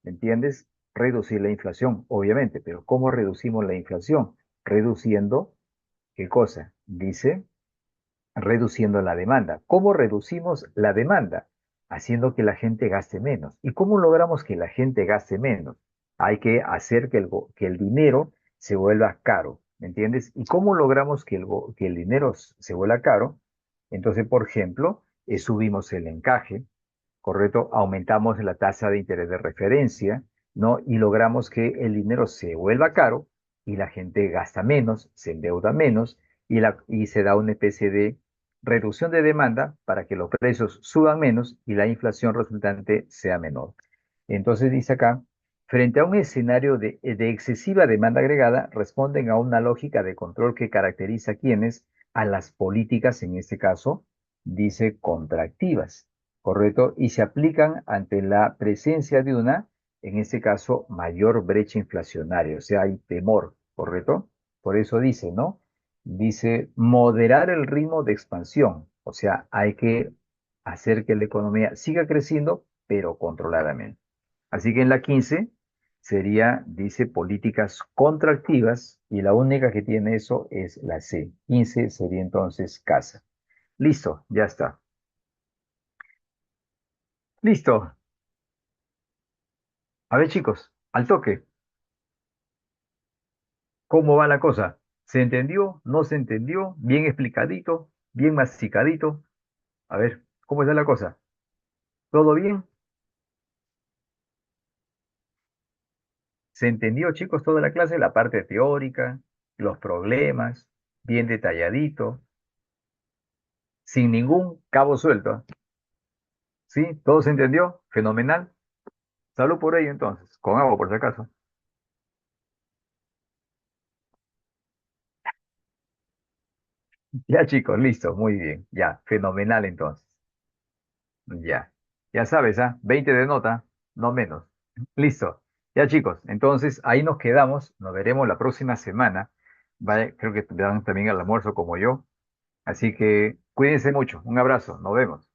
¿Me entiendes? Reducir la inflación, obviamente, pero ¿cómo reducimos la inflación? Reduciendo, ¿qué cosa? Dice reduciendo la demanda. ¿Cómo reducimos la demanda? Haciendo que la gente gaste menos. ¿Y cómo logramos que la gente gaste menos? Hay que hacer que el dinero se vuelva caro, ¿me entiendes? ¿Y cómo logramos que el dinero se vuelva caro? Entonces, por ejemplo, subimos el encaje, ¿correcto? Aumentamos la tasa de interés de referencia, ¿no? Y logramos que el dinero se vuelva caro y la gente gasta menos, se endeuda menos y se da una especie de reducción de demanda para que los precios suban menos y la inflación resultante sea menor. Entonces dice acá, frente a un escenario de excesiva demanda agregada, responden a una lógica de control que caracteriza a quienes, a las políticas, en este caso, dice contractivas. ¿Correcto? Y se aplican ante la presencia de una, en este caso, mayor brecha inflacionaria, o sea, hay temor, ¿correcto? Por eso dice, ¿no? Dice moderar el ritmo de expansión, o sea, hay que hacer que la economía siga creciendo, pero controladamente. Así que en la 15 sería, dice, políticas contractivas y la única que tiene eso es la C. 15 sería entonces casa. Listo, ya está. Listo. A ver, chicos, al toque, ¿cómo va la cosa? ¿Se entendió? ¿No se entendió? ¿Bien explicadito? ¿Bien masticadito? A ver, ¿cómo está la cosa? ¿Todo bien? ¿Se entendió, chicos, toda la clase? La parte teórica, los problemas, bien detalladito, sin ningún cabo suelto. ¿Sí? ¿Todo se entendió? Fenomenal. Salud por ello entonces, con agua por si acaso. Ya, chicos, listo, muy bien. Ya, fenomenal entonces. Ya, ya sabes, ¿ah? 20 de nota, no menos. Listo. Ya chicos, entonces ahí nos quedamos. Nos veremos la próxima semana. Vale, creo que tendrán también el almuerzo como yo. Así que cuídense mucho. Un abrazo. Nos vemos.